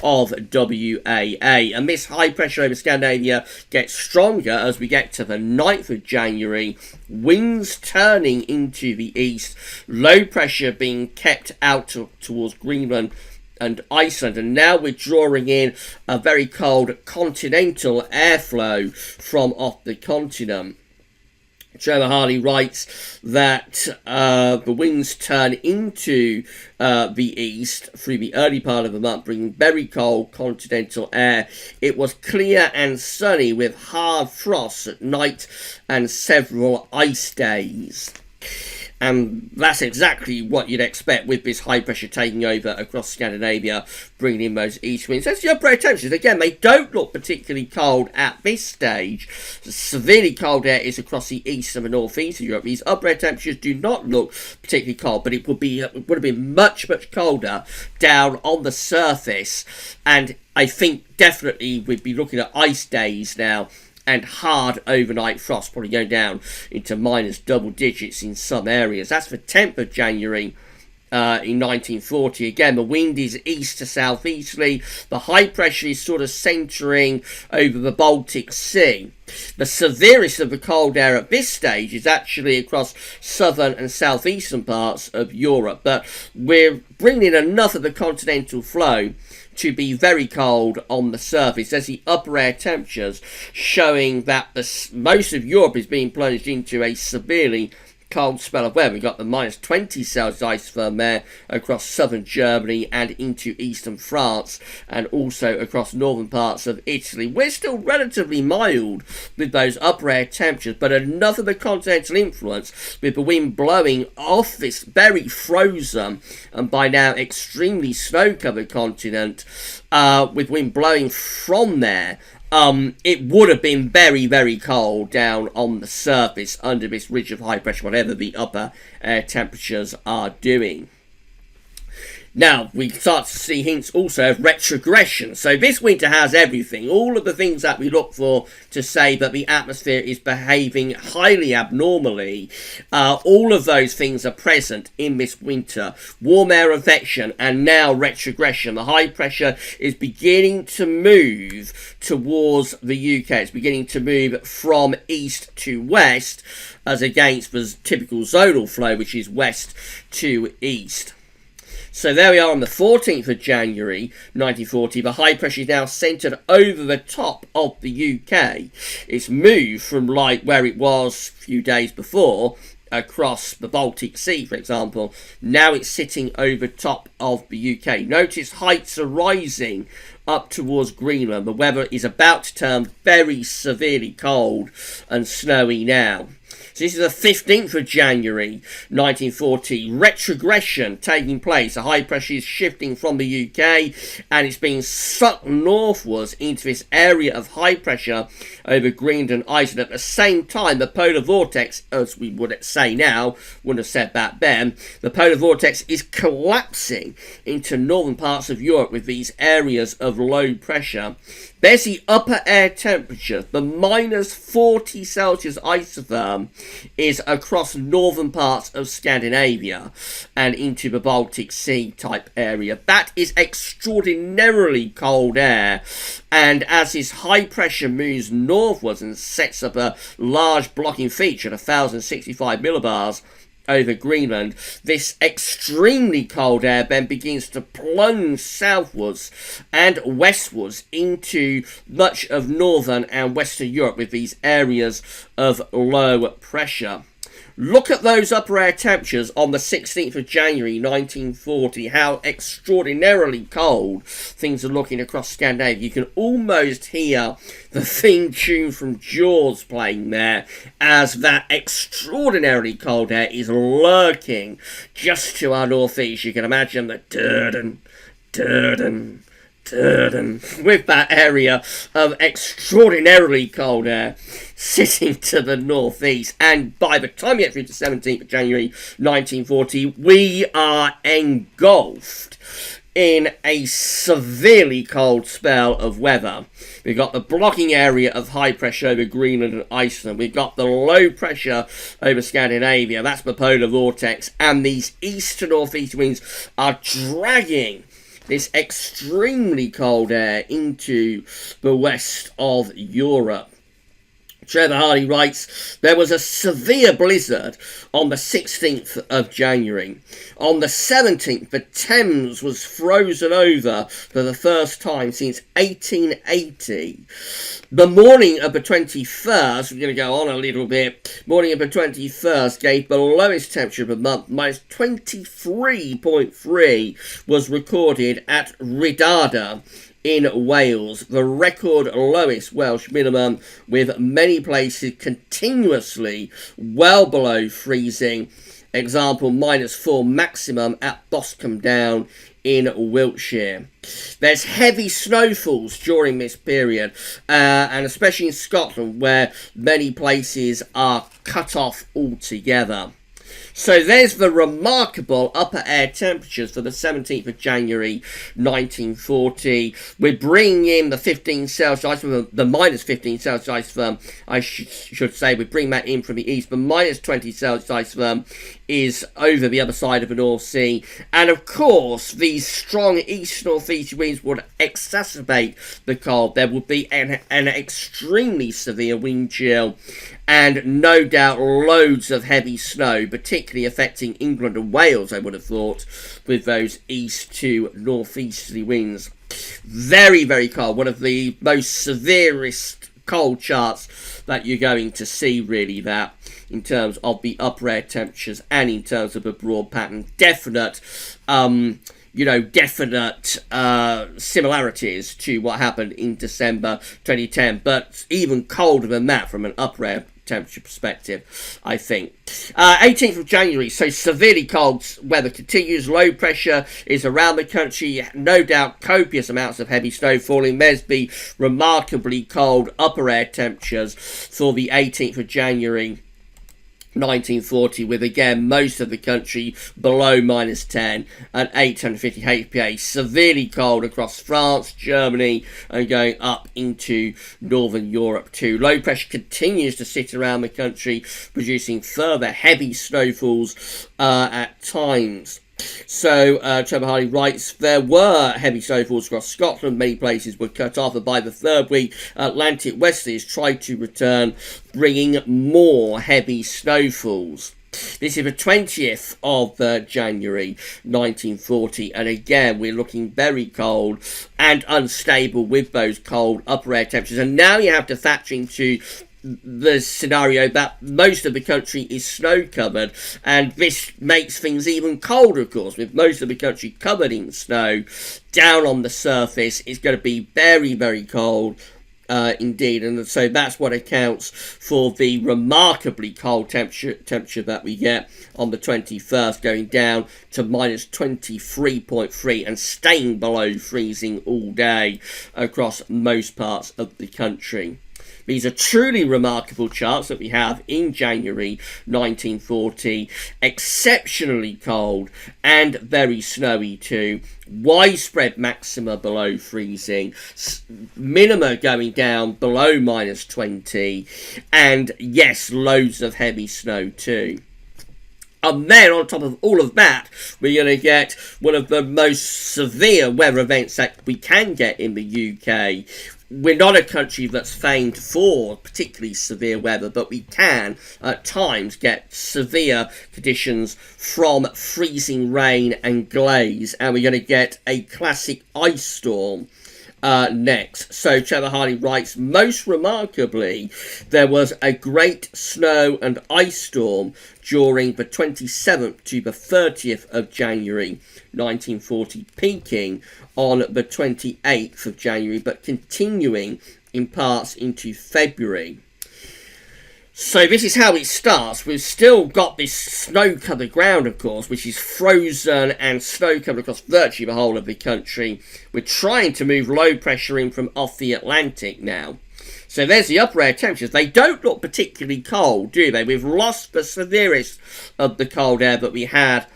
of WAA. And this high pressure over Scandinavia gets stronger as we get to the 9th of January. Winds turning into the east, low pressure being kept out towards Greenland and Iceland, and now we're drawing in a very cold continental airflow from off the continent. Joe Harley writes that the winds turn into the east through the early part of the month, bringing very cold continental air. It was clear and sunny with hard frosts at night and several ice days. And that's exactly what you'd expect with this high pressure taking over across Scandinavia, bringing in those east winds. That's the upper air temperatures. Again, they don't look particularly cold at this stage. The severely cold air is across the east and the northeast of Europe. These upper air temperatures do not look particularly cold, but it would have been much, much colder down on the surface. And I think definitely we'd be looking at ice days now, and hard overnight frost, probably going down into minus double digits in some areas. That's the 10th of January in 1940. Again, the wind is east to southeasterly. The high pressure is sort of centering over the Baltic Sea. The severest of the cold air at this stage is actually across southern and southeastern parts of Europe, but we're bringing in enough of the continental flow to be very cold on the surface. There's the upper air temperatures showing that most of Europe is being plunged into a severely cold spell of weather. We've got the minus 20 Celsius isotherm there across southern Germany and into eastern France, and also across northern parts of Italy. We're still relatively mild with those upper air temperatures, but enough of the continental influence with the wind blowing off this very frozen and by now extremely snow-covered continent, with wind blowing from there. It would have been very, very cold down on the surface under this ridge of high pressure, whatever the upper air temperatures are doing. Now, we start to see hints also of retrogression. So this winter has everything. All of the things that we look for to say that the atmosphere is behaving highly abnormally. All of those things are present in this winter. Warm air advection and now retrogression. The high pressure is beginning to move towards the UK. It's beginning to move from east to west as against the typical zonal flow, which is west to east. So there we are on the 14th of January 1940. The high pressure is now centred over the top of the UK. It's moved from like where it was a few days before across the Baltic Sea, for example. Now it's sitting over top of the UK. Notice heights are rising up towards Greenland. The weather is about to turn very severely cold and snowy now. So this is the 15th of January 1940. Retrogression taking place. The high pressure is shifting from the UK and it's being sucked northwards into this area of high pressure over Greenland and Iceland. At the same time, the polar vortex, as we would say now, wouldn't have said that then, the polar vortex is collapsing into northern parts of Europe with these areas of low pressure. There's the upper air temperature. The minus 40 Celsius isotherm is across northern parts of Scandinavia and into the Baltic Sea type area. That is extraordinarily cold air. And as this high pressure moves northwards and sets up a large blocking feature at 1065 millibars over Greenland, this extremely cold air then begins to plunge southwards and westwards into much of northern and western Europe with these areas of low pressure. Look at those upper air temperatures on the 16th of January 1940, how extraordinarily cold things are looking across Scandinavia. You can almost hear the theme tune from Jaws playing there as that extraordinarily cold air is lurking just to our northeast. You can imagine the dun dun with that area of extraordinarily cold air sitting to the northeast. And by the time we get through to 17th of January 1940, we are engulfed in a severely cold spell of weather. We've got the blocking area of high pressure over Greenland and Iceland. We've got the low pressure over Scandinavia. That's the polar vortex. And these east to northeast winds are dragging this extremely cold air into the west of Europe. Trevor Hardy writes, there was a severe blizzard on the 16th of January. On the 17th, the Thames was frozen over for the first time since 1880. The morning of the 21st, we're going to go on a little bit, morning of the 21st gave the lowest temperature of the month, minus 23.3 was recorded at Rhyadr in Wales, the record lowest Welsh minimum, with many places continuously well below freezing. Example, -4 maximum at Boscombe Down in Wiltshire. There's heavy snowfalls during this period, and especially in Scotland, where many places are cut off altogether. So there's the remarkable upper air temperatures for the 17th of January 1940. We're bringing in the 15 Celsius, the minus 15 Celsius firm, I should say. We bring that in from the east. The minus 20 Celsius firm is over the other side of the North Sea. And of course, these strong east-northeast winds would exacerbate the cold. There would be an extremely severe wind chill, and no doubt loads of heavy snow, particularly affecting England and Wales, I would have thought, with those east to northeasterly winds. Very, very cold. One of the most severest cold charts that you're going to see, really, that in terms of the upper air temperatures and in terms of a broad pattern. Definite similarities to what happened in December 2010, but even colder than that from an upper air temperature perspective, I think. 18th of January, so severely cold weather continues. Low pressure is around the country. No doubt copious amounts of heavy snow falling. There's the remarkably cold upper air temperatures for the 18th of January 1940, with again most of the country below -10 and 850 HPA. Severely cold across France, Germany, and going up into northern Europe too. Low pressure continues to sit around the country, producing further heavy snowfalls at times. So Trevor Hardy writes, there were heavy snowfalls across Scotland. Many places were cut off, and by the third week, Atlantic westerlies tried to return, bringing more heavy snowfalls. This is the 20th of January 1940, and again we're looking very cold and unstable with those cold upper air temperatures. And now you have to factor into the scenario that most of the country is snow covered, and this makes things even colder, of course. With most of the country covered in snow, down on the surface it's going to be very, very cold indeed, and so that's what accounts for the remarkably cold temperature that we get on the 21st, going down to -23.3 and staying below freezing all day across most parts of the country. These are truly remarkable charts that we have in January 1940. Exceptionally cold and very snowy too. Widespread maxima below freezing. Minima going down below -20. And yes, loads of heavy snow too. And then on top of all of that, we're going to get one of the most severe weather events that we can get in the UK. We're not a country that's famed for particularly severe weather, but we can at times get severe conditions from freezing rain and glaze, and we're going to get a classic ice storm next. So Trevor Hardy writes, most remarkably, there was a great snow and ice storm during the 27th to the 30th of January 1940, peaking on the 28th of January, but continuing in parts into February. So this is how it starts. We've still got this snow-covered ground, of course, which is frozen and snow-covered across virtually the whole of the country. We're trying to move low pressure in from off the Atlantic now. So there's the upper air temperatures. They don't look particularly cold, do they? We've lost the severest of the cold air that we had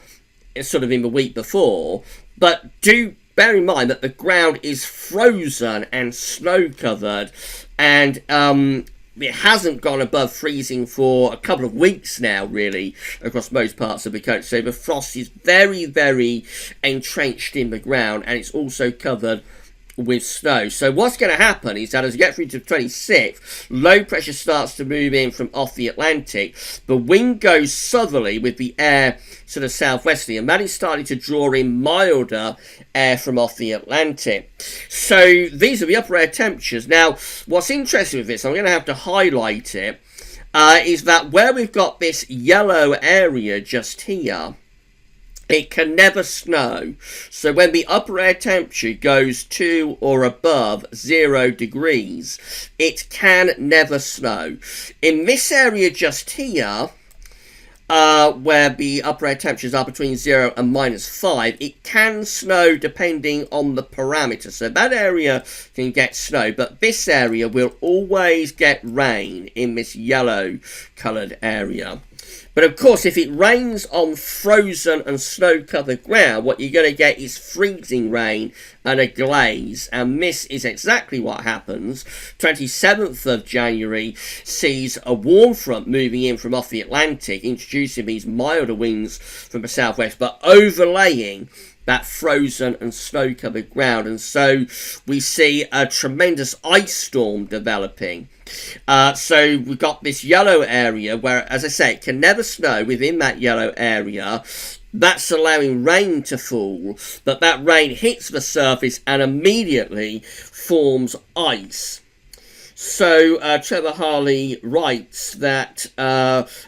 sort of in the week before. But do bear in mind that the ground is frozen and snow covered, and it hasn't gone above freezing for a couple of weeks now, really, across most parts of the coast. So the frost is very, very entrenched in the ground, and it's also covered with snow. So what's going to happen is that as you get through to the 26th, low pressure starts to move in from off the Atlantic. The wind goes southerly with the air sort of southwesterly, and that is starting to draw in milder air from off the Atlantic. So these are the upper air temperatures. Now, what's interesting with this, I'm going to have to highlight it, is that where we've got this yellow area just here, it can never snow. So when the upper air temperature goes to or above 0 degrees, it can never snow. In this area just here, where the upper air temperatures are between 0 and -5, it can snow depending on the parameter. So that area can get snow, but this area will always get rain in this yellow coloured area. But of course, if it rains on frozen and snow-covered ground, what you're going to get is freezing rain and a glaze. And this is exactly what happens. 27th of January sees a warm front moving in from off the Atlantic, introducing these milder winds from the southwest, but overlaying that frozen and snow-covered ground. And so we see a tremendous ice storm developing. So we've got this yellow area where, as I say, it can never snow within that yellow area. That's allowing rain to fall, but that rain hits the surface and immediately forms ice. So Trevor Harley writes that,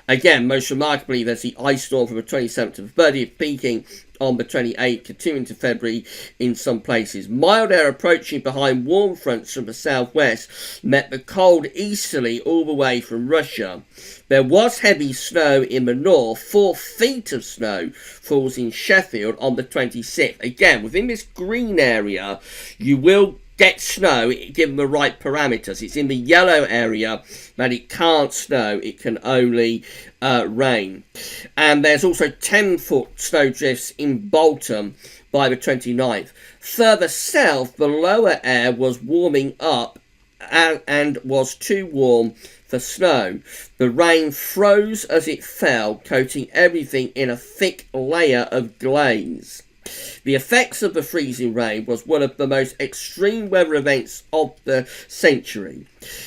again, most remarkably, there's the ice storm from the 27th to the 30th, peaking on the 28th, continuing to February in some places. Mild air approaching behind warm fronts from the southwest met the cold easterly all the way from Russia. There was heavy snow in the north. 4 feet of snow falls in Sheffield on the 26th. Again, within this green area, you will get snow given the right parameters. It's in the yellow area that it can't snow, it can only rain. And there's also 10-foot snow drifts in Bolton by the 29th. Further south, the lower air was warming up and was too warm for snow. The rain froze as it fell, coating everything in a thick layer of glaze. The effects of the freezing rain was one of the most extreme weather events of the century.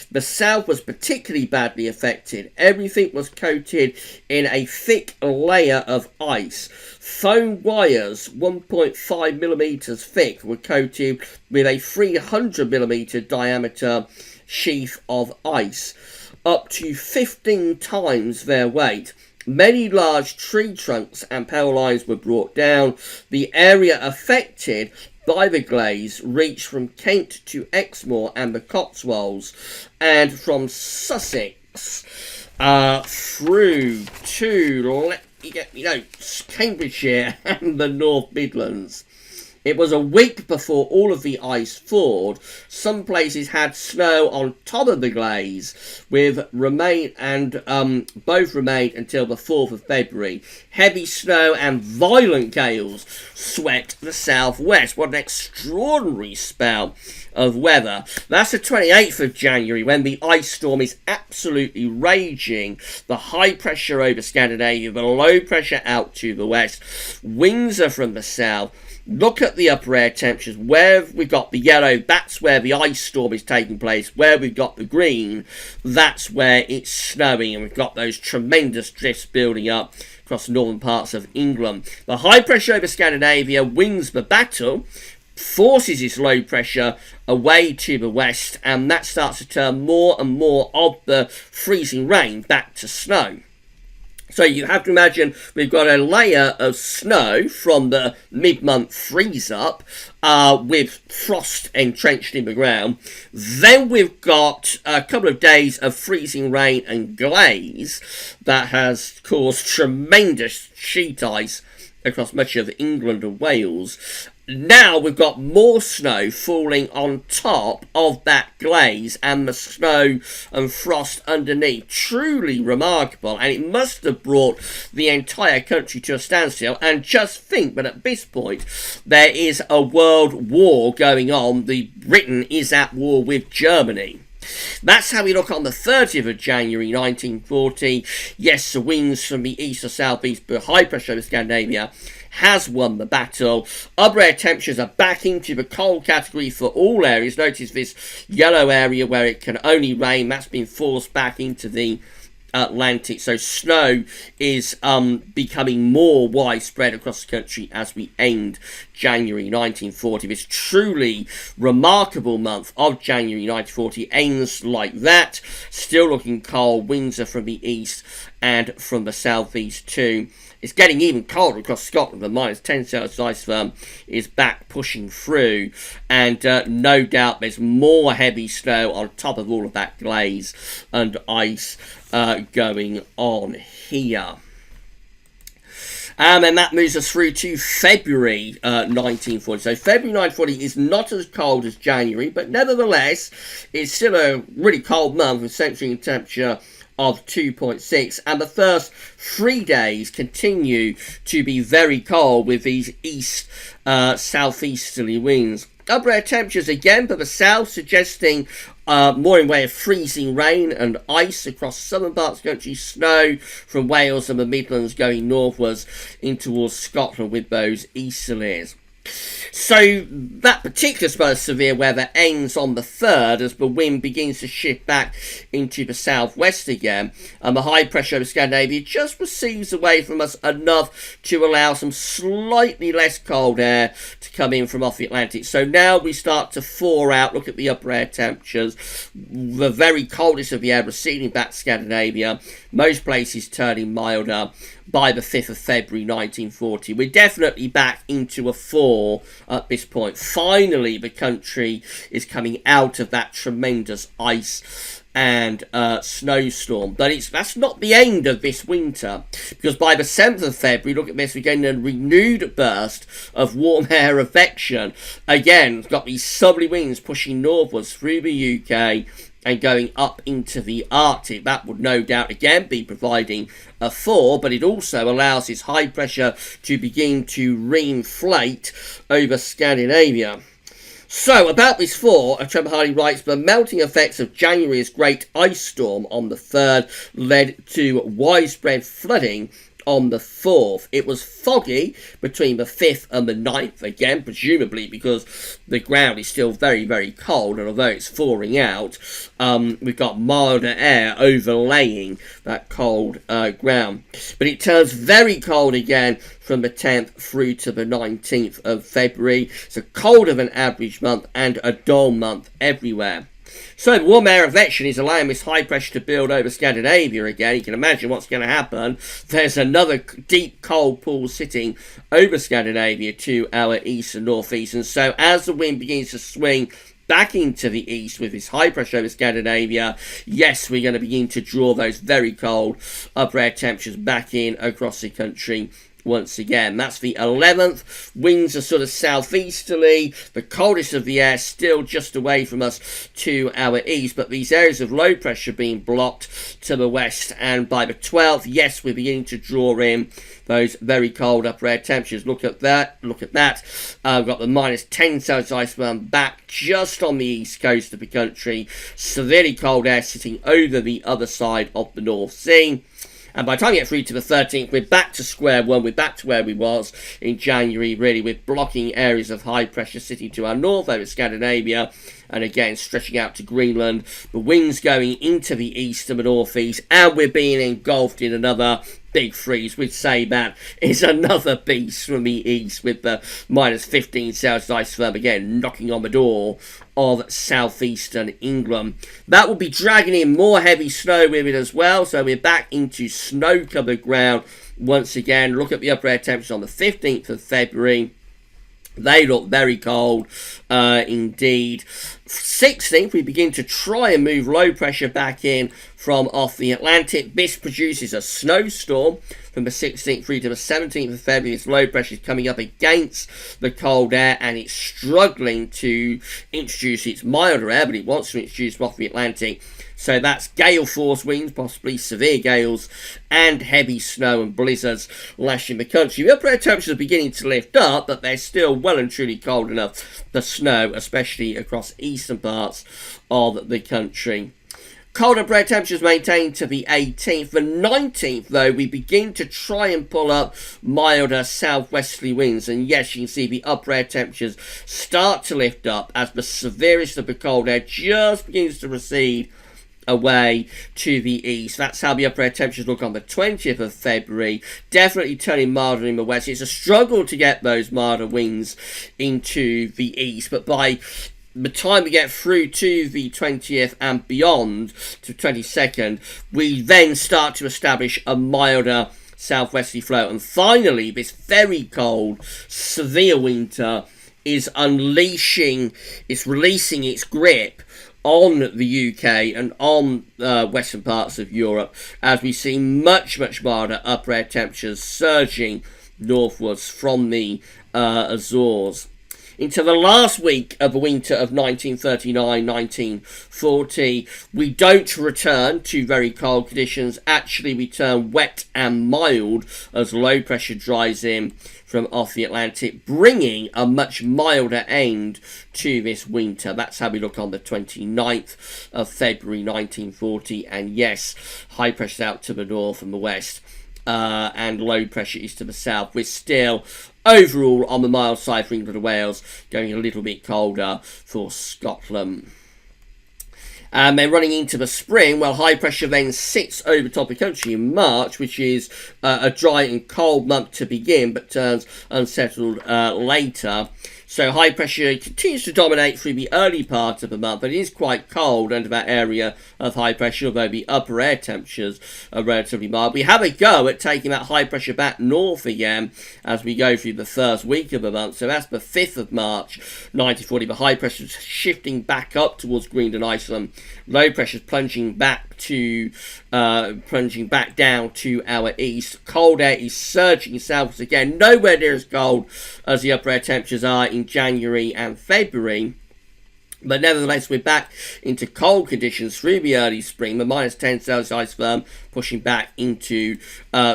The south was particularly badly affected. Everything was coated in a thick layer of ice. Foam wires 1.5 millimeters thick were coated with a 300 millimeter diameter sheath of ice, up to 15 times their weight. Many large tree trunks and power lines were brought down. The area affected by the glaze reached from Kent to Exmoor and the Cotswolds, and from Sussex through to Cambridgeshire and the North Midlands. It was a week before all of the ice thawed. Some places had snow on top of the glaze, both remained until the 4th of February. Heavy snow and violent gales swept the southwest. What an extraordinary spell of weather. That's the 28th of January, when the ice storm is absolutely raging. The high pressure over Scandinavia, the low pressure out to the west. Winds are from the south. Look at the upper air temperatures. Where we've got the yellow, that's where the ice storm is taking place. Where we've got the green, that's where it's snowing. And we've got those tremendous drifts building up across the northern parts of England. The high pressure over Scandinavia wins the battle, forces its low pressure away to the west, and that starts to turn more and more of the freezing rain back to snow. So you have to imagine we've got a layer of snow from the mid-month freeze-up with frost entrenched in the ground. Then we've got a couple of days of freezing rain and glaze that has caused tremendous sheet ice across much of England and Wales. now we've got more snow falling on top of that glaze and the snow and frost underneath. Truly remarkable, and it must have brought the entire country to a standstill. And just think, but at this point there is a world war going on. Britain is at war with Germany. That's how we look on the 30th of January 1940. Yes, the winds from the east or southeast, but high pressure over Scandinavia has won the battle. Upper air temperatures are back into the cold category for all areas. Notice this yellow area where it can only rain, that's been forced back into the Atlantic. So snow is becoming more widespread across the country as we end January 1940. This truly remarkable month of January 1940 ends like that. Still looking cold. Winds are from the east and from the southeast too. It's getting even colder across Scotland. The minus 10 Celsius ice firm is back pushing through. And no doubt there's more heavy snow on top of all of that glaze and ice going on here. And then that moves us through to February 1940. So February 1940 is not as cold as January, but nevertheless, it's still a really cold month with central temperature of 2.6, and the first 3 days continue to be very cold with these southeasterly winds. Upper air temperatures again for the south, suggesting more in way of freezing rain and ice across southern parts of the country, snow from Wales and the Midlands going northwards in towards Scotland with those easterlies. So that particular spell of severe weather ends on the 3rd as the wind begins to shift back into the southwest again, and the high pressure over Scandinavia just receives away from us enough to allow some slightly less cold air to come in from off the Atlantic. So now we start to thaw out. Look at the upper air temperatures. The very coldest of the air receding back to Scandinavia. Most places turning milder by the 5th of February 1940. We're definitely back into a thaw at this point. Finally, the country is coming out of that tremendous ice and snowstorm. But that's not the end of this winter, because by the 7th of February, look at this, we're getting a renewed burst of warm air affection. Again, we've got these southerly winds pushing northwards through the UK and going up into the Arctic. That would no doubt again be providing a thaw, but it also allows this high pressure to begin to reinflate over Scandinavia. So, about this thaw, Trevor Hardy writes, the melting effects of January's great ice storm on the 3rd led to widespread flooding on the 4th. It was foggy between the 5th and the 9th, again, presumably because the ground is still very, very cold, and although it's thawing out, we've got milder air overlaying that cold ground. But it turns very cold again from the 10th through to the 19th of February. So colder than average month and a dull month everywhere. So the warm air advection is allowing this high pressure to build over Scandinavia again. You can imagine what's going to happen. There's another deep cold pool sitting over Scandinavia to our east and northeast. And so as the wind begins to swing back into the east with this high pressure over Scandinavia, yes, we're going to begin to draw those very cold upper air temperatures back in across the country once again. That's the 11th. Winds are sort of southeasterly. The coldest of the air still just away from us to our east, but these areas of low pressure being blocked to the west. And by the 12th, yes, we're beginning to draw in those very cold upper air temperatures. Look at that. Look at that. We've got the minus 10 Celsius ice firm back just on the east coast of the country. Severely cold air sitting over the other side of the North Sea. And by the time we get through to the 13th, we're back to square one. We're back to where we was in January, really, with blocking areas of high pressure sitting to our north over Scandinavia, and again stretching out to Greenland. The winds going into the east and the northeast, and we're being engulfed in another big freeze. We'd say that is another beast from the east with the minus 15 Celsius ice firm again knocking on the door of southeastern England. That will be dragging in more heavy snow with it as well, so we're back into snow-covered ground once again. Look at the upper air temperatures on the 15th of February. They look very cold indeed. 16th, we begin to try and move low pressure back in from off the Atlantic. This produces a snowstorm from the 16th through to the 17th of February. This low pressure is coming up against the cold air, and it's struggling to introduce its milder air, but it wants to introduce off the Atlantic. So that's gale force winds, possibly severe gales, and heavy snow and blizzards lashing the country. The upper air temperatures are beginning to lift up, but they're still well and truly cold enough. The snow, especially across eastern parts of the country. Cold upper air temperatures maintained to the 18th. The 19th, though, we begin to try and pull up milder southwesterly winds. And yes, you can see the upper air temperatures start to lift up as the severest of the cold air just begins to recede away to the east. That's how the upper air temperatures look on the 20th of February. Definitely turning milder in the west. It's a struggle to get those milder winds into the east, but by the time we get through to the 20th and beyond to 22nd, we then start to establish a milder southwesterly flow. And finally, this very cold, severe winter is releasing its grip on the UK and on western parts of Europe, as we see much milder upper air temperatures surging northwards from the Azores. Into the last week of the winter of 1939-1940, we don't return to very cold conditions. Actually, we turn wet and mild as low pressure dries in from off the Atlantic, bringing a much milder end to this winter. That's how we look on the 29th of February 1940. And yes, high pressure out to the north and the west, and low pressure is to the south. We're still overall on the mild side for England and Wales, going a little bit colder for Scotland. And then running into the spring, well, high pressure then sits over top of the country in March, which is a dry and cold month to begin, but turns unsettled later. So high pressure continues to dominate through the early part of the month, but it is quite cold under that area of high pressure, although the upper air temperatures are relatively mild. We have a go at taking that high pressure back north again as we go through the first week of the month. So that's the 5th of March 1940. The high pressure is shifting back up towards Greenland, Iceland. Low pressure is plunging back down to our east. Cold air is surging southwards again, nowhere near as cold as the upper air temperatures are in January and February. But nevertheless, we're back into cold conditions through the early spring. The -10 Celsius ice firm pushing back into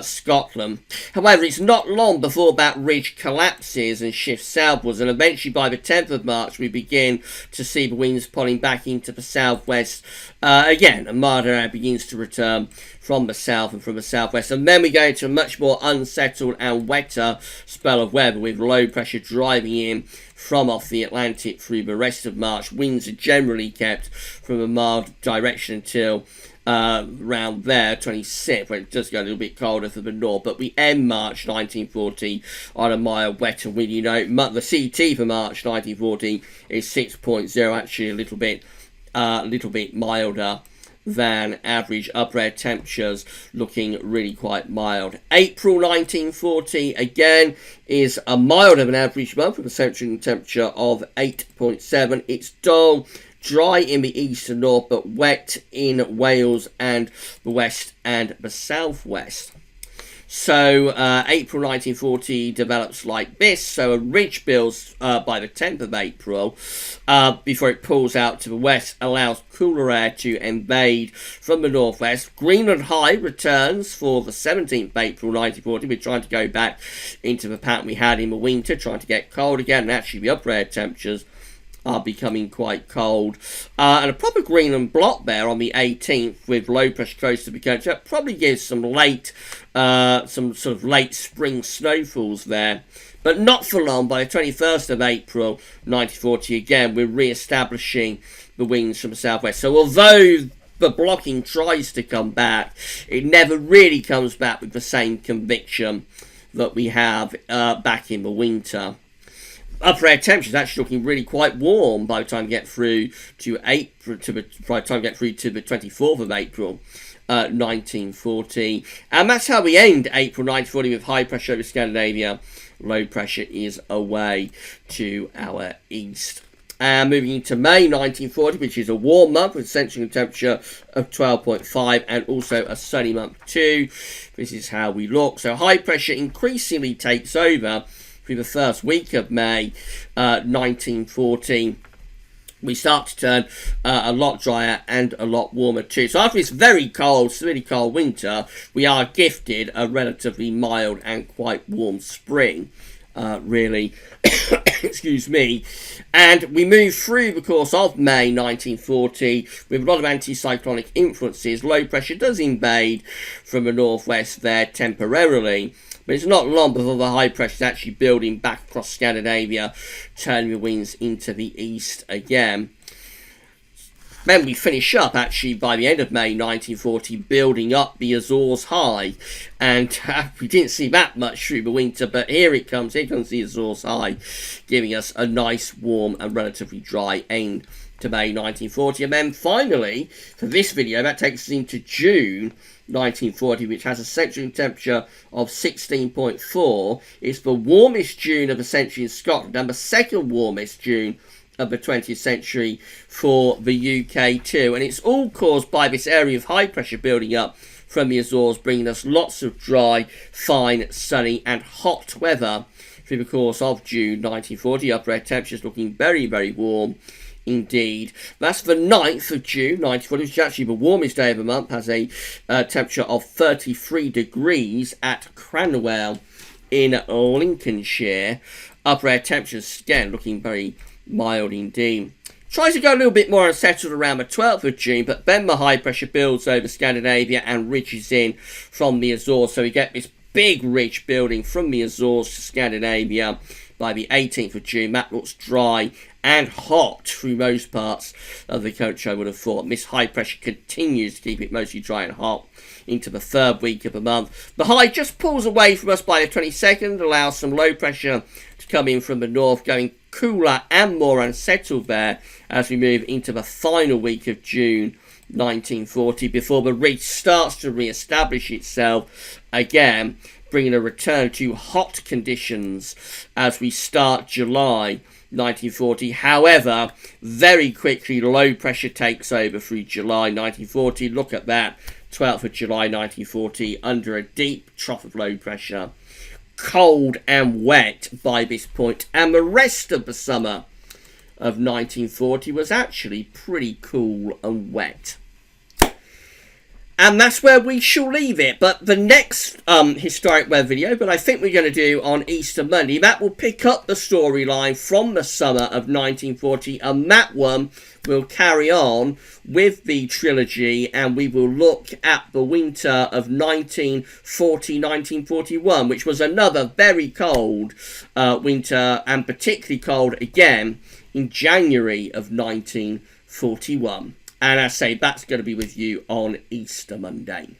Scotland. However, it's not long before that ridge collapses and shifts southwards, and eventually by the 10th of March we begin to see the winds pulling back into the southwest again, and milder air begins to return from the south and from the southwest. And then we go into a much more unsettled and wetter spell of weather, with low pressure driving in from off the Atlantic through the rest of March. Winds are generally kept from a mild direction until around there, 26th, where it does go a little bit colder for the north. But we end March 1940 on a mild, wet and windy note. The CT for March 1940 is 6.0, actually a little bit milder than average. Upper air temperatures looking really quite mild. April 1940 again is a milder than average month with a central temperature of 8.7. It's dull, dry in the east and north, but wet in Wales and the west and the southwest. So April 1940 develops like this. So a ridge builds by the 10th of April before it pulls out to the west, allows cooler air to invade from the northwest. Greenland high returns for the 17th of April 1940. We're trying to go back into the pattern we had in the winter, trying to get cold again, and actually the upper air temperatures are becoming quite cold. And a proper Greenland block there on the 18th with low pressure close to the country. That probably gives some some sort of late spring snowfalls there. But not for long. By the 21st of April 1940, again, we're re-establishing the winds from the southwest. So although the blocking tries to come back, it never really comes back with the same conviction that we have back in the winter. Upper air temperatures actually looking really quite warm by the time we get through to the 24th of April 1940. And that's how we end April 1940 with high pressure over Scandinavia. Low pressure is away to our east. And moving into May 1940, which is a warm month with central temperature of 12.5 and also a sunny month too. This is how we look. So high pressure increasingly takes over through the first week of May 1940. We start to turn a lot drier and a lot warmer too. So after this very cold, really cold winter, we are gifted a relatively mild and quite warm spring. Really, excuse me, and we move through the course of May 1940 with a lot of anticyclonic influences. Low pressure does invade from the northwest there temporarily, but it's not long before the high pressure is actually building back across Scandinavia, turning the winds into the east again. Then we finish up, actually, by the end of May 1940, building up the Azores High. And we didn't see that much through the winter, but here it comes. Here comes the Azores High, giving us a nice, warm and relatively dry end to May 1940. And then finally, for this video, that takes us into June 1940, which has a central temperature of 16.4. It's the warmest June of the century in Scotland and the second warmest June of the 20th century for the UK too, and it's all caused by this area of high pressure building up from the Azores, bringing us lots of dry, fine, sunny and hot weather through the course of June 1940. Upper air temperatures looking very, very warm indeed. That's the 9th of June 1940, which is actually the warmest day of the month, has a temperature of 33 degrees at Cranwell in Lincolnshire. Upper air temperatures again looking very mild indeed. Tries to go a little bit more unsettled around the 12th of June, but then the high pressure builds over Scandinavia and ridges in from the Azores. So we get this big ridge building from the Azores to Scandinavia by the 18th of June. That looks dry and hot through most parts of the country, I would have thought. This high pressure continues to keep it mostly dry and hot into the third week of the month. The high just pulls away from us by the 22nd, allows some low pressure to come in from the north, going cooler and more unsettled there as we move into the final week of June 1940 before the ridge starts to re-establish itself again, bringing a return to hot conditions as we start July 1940. However, very quickly low pressure takes over through July 1940. Look at that, 12th of July 1940, under a deep trough of low pressure. Cold and wet by this point, and the rest of the summer of 1940 was actually pretty cool and wet. And that's where we shall leave it. But the next historic weather video, but I think we're going to do on Easter Monday, that will pick up the storyline from the summer of 1940, and that one will carry on with the trilogy, and we will look at the winter of 1940-1941, which was another very cold winter, and particularly cold again in January of 1941. And I say that's going to be with you on Easter Monday.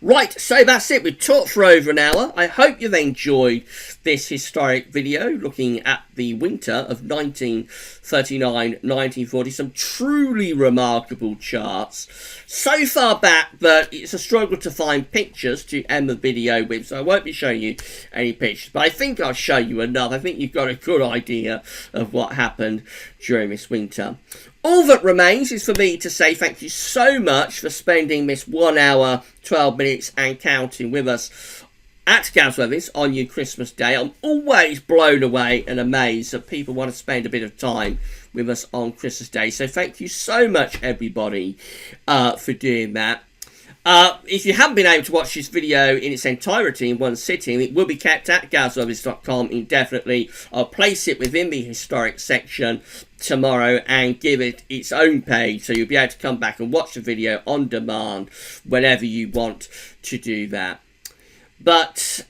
Right, so that's it. We've talked for over an hour. I hope you've enjoyed this historic video looking at the winter of 1939-1940. Some truly remarkable charts. So far back that it's a struggle to find pictures to end the video with, so I won't be showing you any pictures. But I think I'll show you enough. I think you've got a good idea of what happened during this winter. All that remains is for me to say thank you so much for spending this 1 hour, 12 minutes and counting with us at Gaz on your Christmas Day. I'm always blown away and amazed that people want to spend a bit of time with us on Christmas Day. So thank you so much, everybody, for doing that. If you haven't been able to watch this video in its entirety in one sitting, it will be kept at gazovitz.com indefinitely. I'll place it within the historic section tomorrow and give it its own page, so you'll be able to come back and watch the video on demand whenever you want to do that. But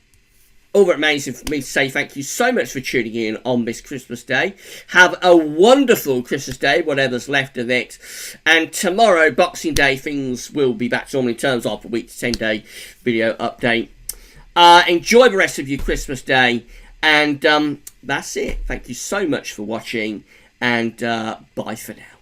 all that remains is for me to say thank you so much for tuning in on this Christmas Day. Have a wonderful Christmas Day, whatever's left of it. And tomorrow, Boxing Day, things will be back to normal in terms of a week to 10-day video update. Enjoy the rest of your Christmas Day. And that's it. Thank you so much for watching. And bye for now.